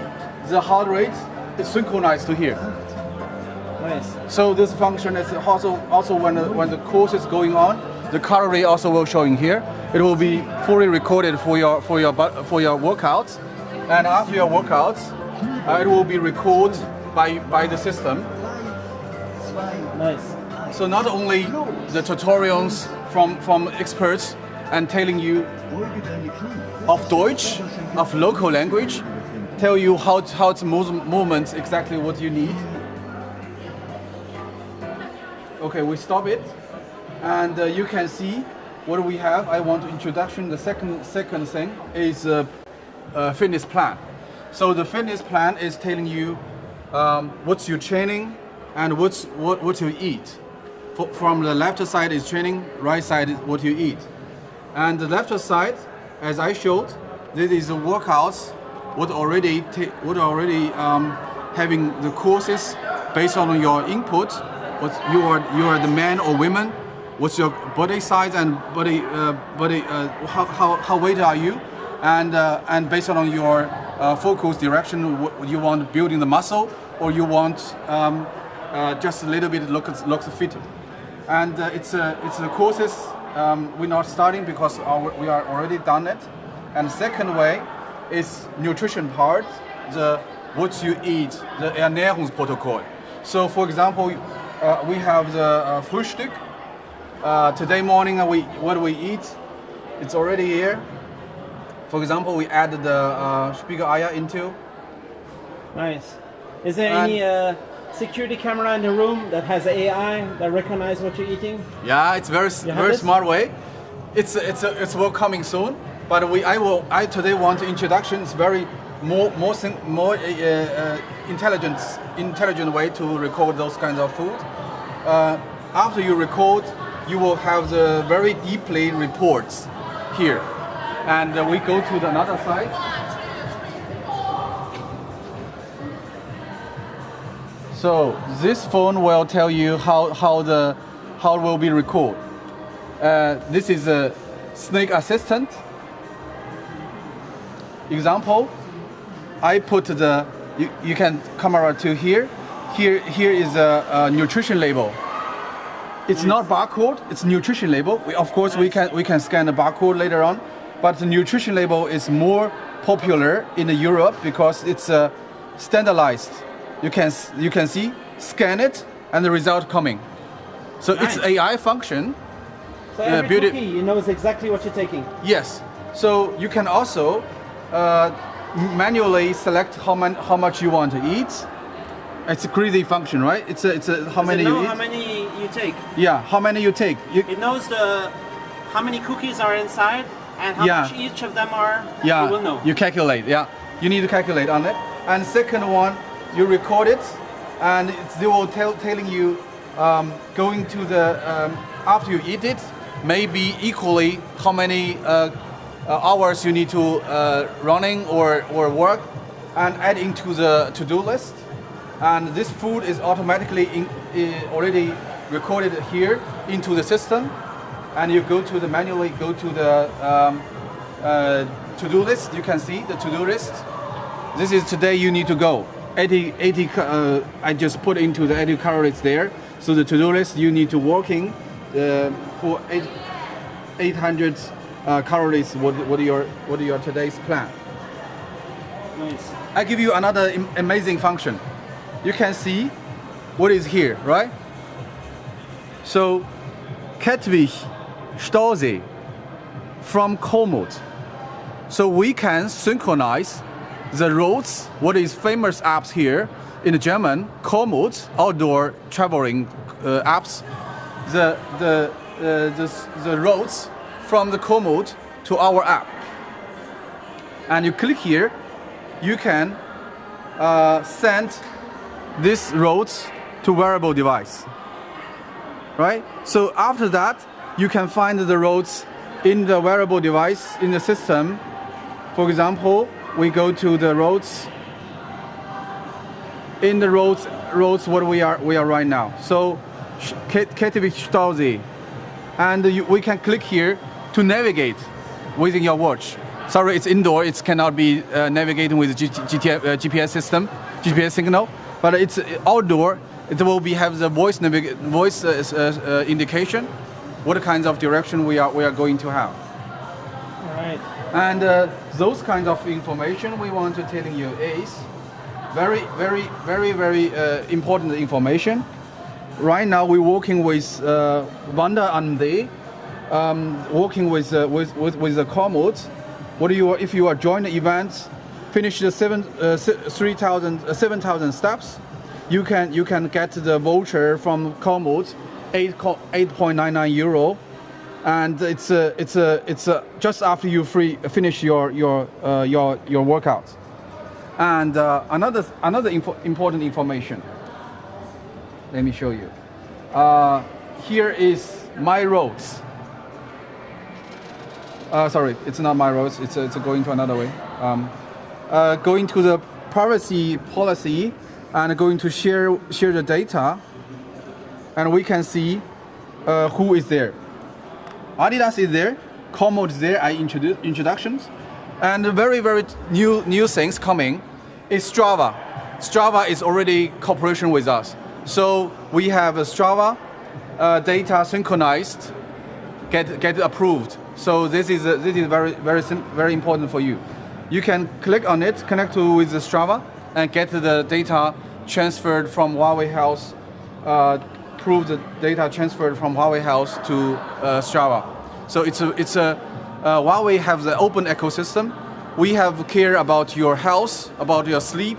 the heart rate is synchronized to here. Nice. So this function is also when the course is going on, the calorie also will showing here. It will be fully recorded for your workouts, and after your workouts, it will be recorded by the system. Nice. So not only the tutorials from experts and telling you of Deutsch, of local language, tell you how to move movements exactly what you need. Okay, we stop it, and you can see what we have. I want to introduction. The second thing is fitness plan. So the fitness plan is telling you what's your training and what you eat. From the left side is training, right side is what you eat. And the left side, as I showed, this is the workouts. What already having the courses based on your input. What you are the man or women. What's your body size and how weight are you, and based on your focus direction, what you want building the muscle, or you want just a little bit looks fit. And it's the courses we're not starting because we are already done it. And second way is nutrition part, the what you eat, the Ernährungsprotokoll. So for example, we have the Frühstück. Today morning what we eat, it's already here. For example, we added the Spiegeleier into. Nice. Is there any security camera in the room that has AI that recognize what you're eating? Yeah, it's very smart way. It's will coming soon. But I today want to introduction. It's very more intelligent way to record those kinds of food. After you record, you will have the very deeply reports here. And we go to the another side. So this phone will tell you how it will be recorded. This is a snake assistant. Example, I put you can camera to here. Here is a nutrition label. It's not barcode, it's nutrition label. Of course, we can scan the barcode later on, but the nutrition label is more popular in Europe because it's standardized. You can see, scan it, and the result coming. So nice. It's AI function. So every cookie, it knows exactly what you're taking. Yes. So you can also manually select how much you want to eat. It's a crazy function, right? It's a how many you eat. How many you take? Yeah, how many you take. It knows how many cookies are inside and how much each of them are. Yeah, you will know. You calculate. Yeah, you need to calculate on it. And second one, you record it, and they will telling you going to the after you eat it, maybe equally how many hours you need to running or work, and adding to the to-do list. And this food is automatically already recorded here into the system, and you manually go to the to-do list. You can see the to-do list. This is today you need to go. 80 I just put into the 80 calories there. So the to-do list you need to working for 800 calories. What are your today's plan? Nice. I give you another amazing function. You can see what is here, right? So, Kettwig Stausee from Komoot. So we can synchronize the roads, what is famous apps here in German, Komoot, outdoor traveling apps, the roads from the Komoot to our app. And you click here, you can send these roads to wearable device, right? So after that, you can find the roads in the wearable device in the system. For example, we go to the roads. In the roads where we are right now. So Kettwig Stausee, and we can click here to navigate within your watch. Sorry, it's indoor. It cannot be navigating with GPS system, GPS signal. But it's outdoor. It will have the voice indication, what kinds of direction we are going to have. All right. And those kinds of information we want to tell you is very important information. Right now we're working with Wanda and they, working with the Komoot. If you are join the events, finish the 7,000 steps, you can get the voucher from Komoot, 8.99 euro, and it's just after you finish your workout. And another important information. Let me show you. Here is my roads. Sorry, it's not my roads. It's going to another way. Going to the privacy policy and going to share the data, and we can see who is there. Adidas is there, Komoot is there. I introductions, and very new things coming is Strava. Strava is already cooperation with us, so we have a Strava data synchronized, get approved. So this is very important for you. You can click on it, connect with the Strava, and get the data transferred from Huawei Health, prove the data transferred from Huawei Health to Strava. So Huawei have the open ecosystem. We have care about your health, about your sleep,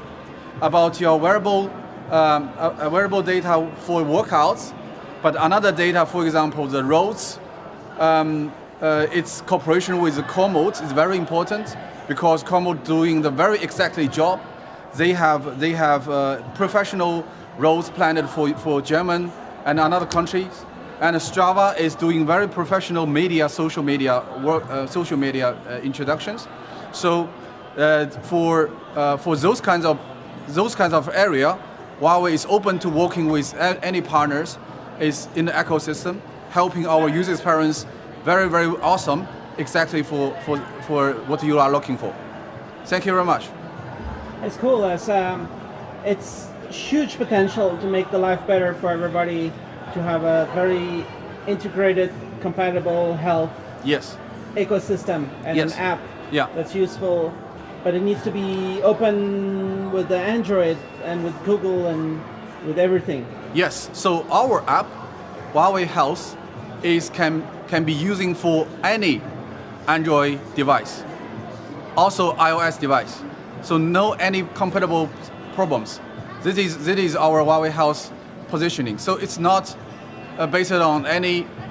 about your wearable data for workouts, but another data, for example, the roads. Its cooperation with the Komoot is very important because Komoot doing the very exactly job. They have professional roads planned for German and other countries, and Strava is doing very professional social media introductions. So for those kinds of area, Huawei is open to working with any partners is in the ecosystem, helping our user experience very, very awesome, exactly for what you are looking for. Thank you very much. It's cool. It's huge potential to make the life better for everybody, to have a very integrated, compatible health ecosystem and an app that's useful, but it needs to be open with the Android and with Google and with everything. Yes, so our app, Huawei Health, can be using for any Android device, also iOS device. So no any compatible problems. This is our Huawei Health positioning. So it's not based on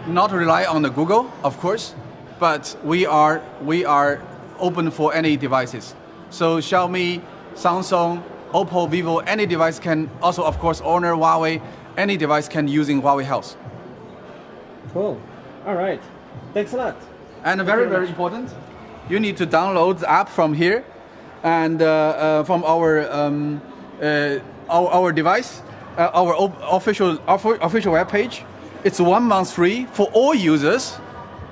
not rely on the Google, of course, but we are open for any devices. So Xiaomi, Samsung, Oppo, Vivo, any device can also, of course, Honor, Huawei, any device can using Huawei Health. Cool. All right. Thanks a lot. And very, very important, you need to download the app from here and from our device, our official web page. It's 1 month free for all users,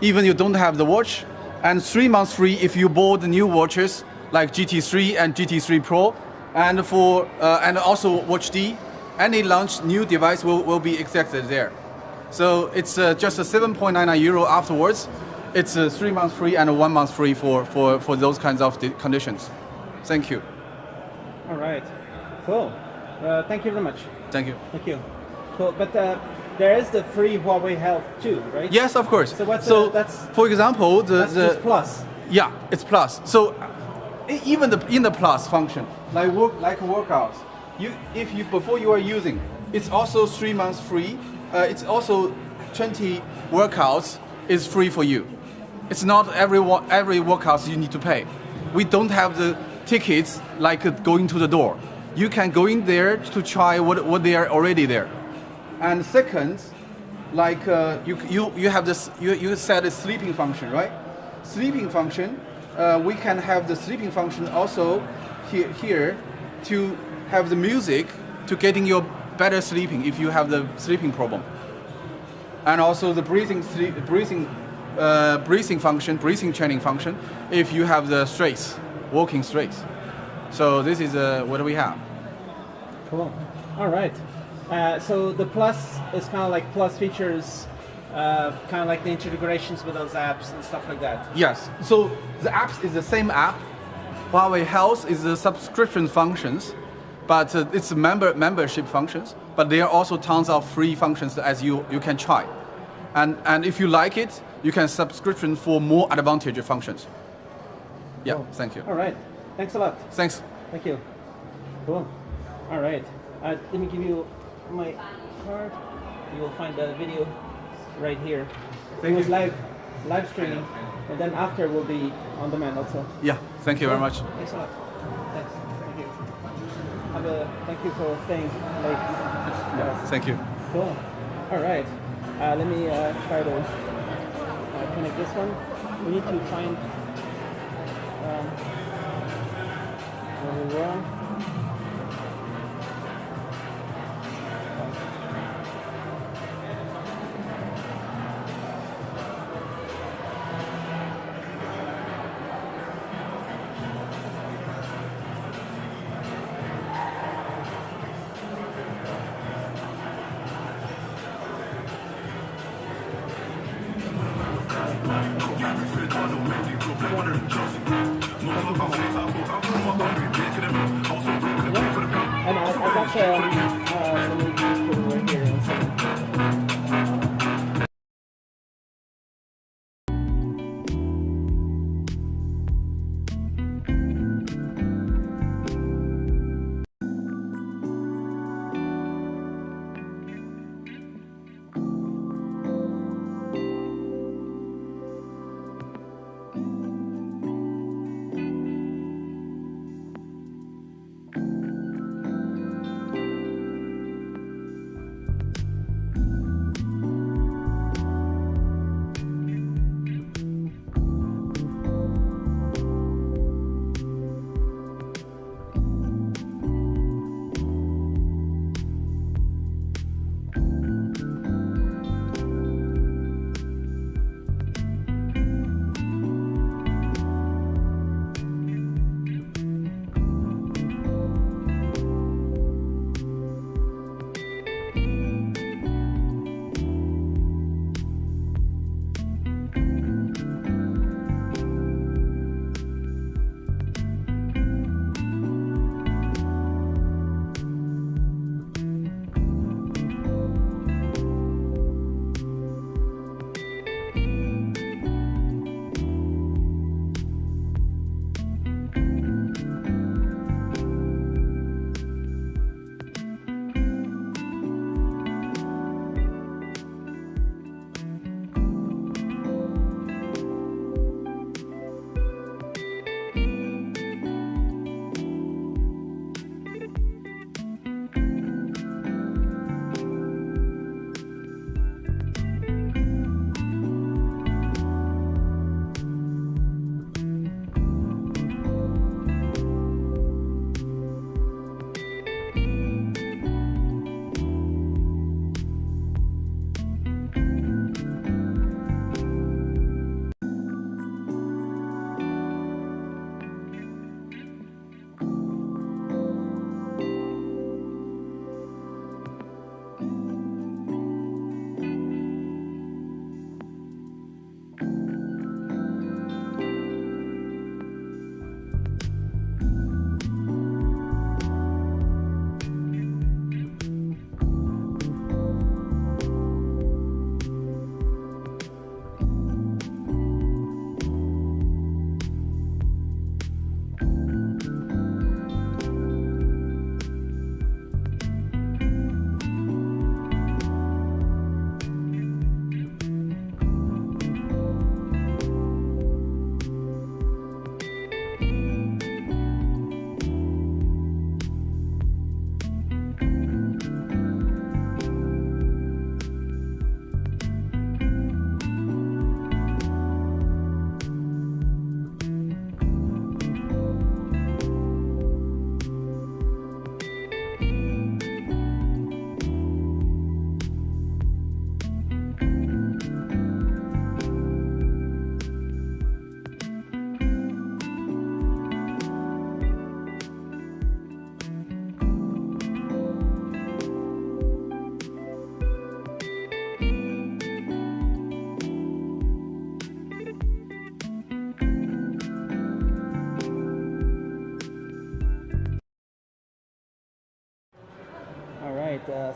even you don't have the watch, and 3 months free if you bought the new watches like GT3 and GT3 Pro, and and also Watch D. Any launch new device will be accepted there. So it's just a 7.99 euro afterwards. It's 3 months free and 1 month free for those kinds of conditions. Thank you. All right. Cool. Thank you very much. Thank you. Thank you. Cool. But there is the free Huawei Health too, right? Yes, of course. So that's for example that's just Plus. Yeah, it's Plus. So even in the Plus function, like workouts, before you are using, it's also 3 months free. It's also 20 workouts is free for you. It's not every workout you need to pay. We don't have the tickets like going to the door. You can go in there to try what they are already there. And second, like you have this, you said a sleeping function, right? Sleeping function, we can have the sleeping function also here to have the music to getting your better sleeping if you have the sleeping problem. And also the breathing training function if you have the stress, walking stress. So this is what we have. Cool. All right. So the Plus is kind of like Plus features, kind of like the integrations with those apps and stuff like that. Yes. So the apps is the same app. Huawei Health is the subscription functions, but it's membership functions. But there are also tons of free functions as you can try. And if you like it, you can subscription for more advantage functions. Yeah, cool. Thank you. All right. Thanks a lot. Thanks. Thank you. Cool. All right. Let me give you my card. You will find the video right here. It was live streaming, and then after will be on demand also. Yeah. Thank you very much. Thanks a lot. Thanks. Thank you. Thank you for staying late. Yeah. Thank you. Cool. All right. Let me try to connect this one. We need to find where we were. And I got let me just put it right here in a second.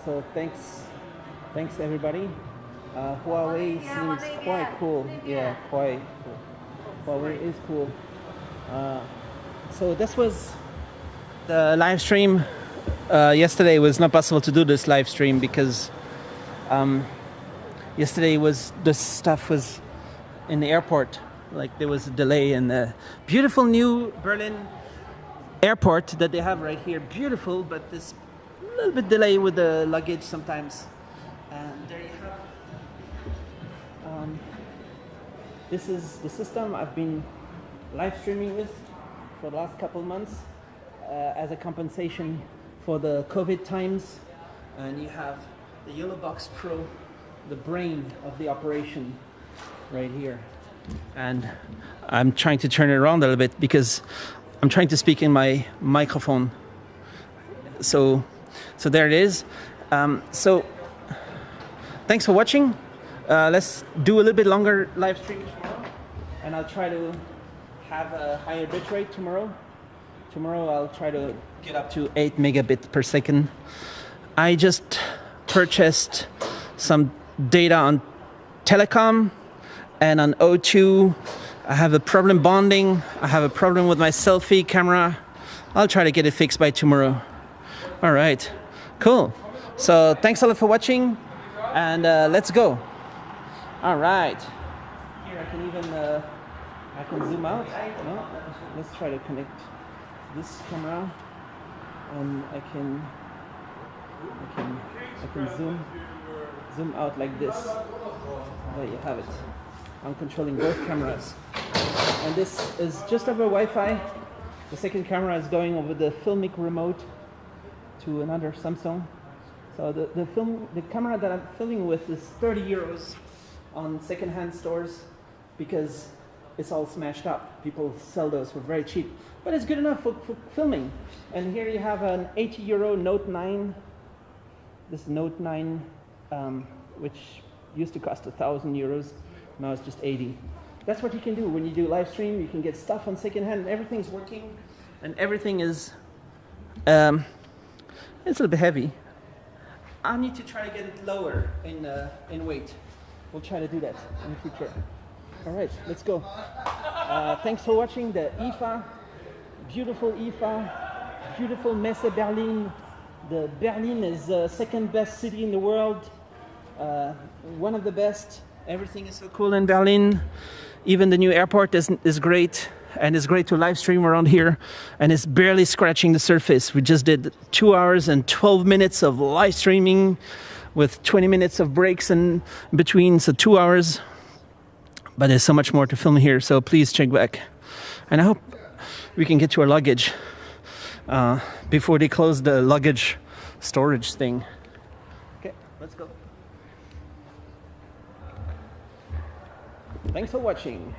So thanks everybody. Huawei seems quite cool. Yeah, quite cool. Huawei is cool. So this was the live stream. Yesterday was not possible to do this live stream because yesterday this stuff was in the airport. Like there was a delay in the beautiful new Berlin airport that they have right here. Beautiful, but this little bit delay with the luggage sometimes. And there you have. This is the system I've been live streaming with for the last couple months as a compensation for the COVID times. And you have the Yolobox Pro, the brain of the operation right here. And I'm trying to turn it around a little bit because I'm trying to speak in my microphone. So there it is. So thanks for watching. Let's do a little bit longer live stream tomorrow, and I'll try to have a higher bit rate tomorrow. Tomorrow I'll try to get up to 8 megabits per second. I just purchased some data on telecom and on O2. I have a problem bonding. I have a problem with my selfie camera. I'll try to get it fixed by tomorrow. All right, cool. So thanks a lot for watching, and let's go. All right. Here I can even I can zoom out. No, let's try to connect this camera, and I can zoom out like this. There you have it. I'm controlling both cameras, and this is just over Wi-Fi. The second camera is going over the Filmic remote to another Samsung. So the camera that I'm filming with is 30 euros on second-hand stores because it's all smashed up. People sell those for very cheap, but it's good enough for filming. And here you have an 80 euro Note 9. This Note 9, which used to cost 1,000 euros, now it's just 80. That's what you can do when you do live stream. You can get stuff on second-hand, and everything's working, and everything is it's a little bit heavy. I need to try to get it lower in weight. We'll try to do that in the future. All right, let's go. Thanks for watching the IFA, beautiful IFA, beautiful Messe Berlin. The Berlin is the second best city in the world, one of the best. Everything is so cool in Berlin. Even the new airport is great, and it's great to live stream around here, and it's barely scratching the surface. We just did 2 hours and 12 minutes of live streaming with 20 minutes of breaks in between, so 2 hours. But there's so much more to film here, so please check back. And I hope we can get to our luggage before they close the luggage storage thing. Okay, let's go. Thanks for watching.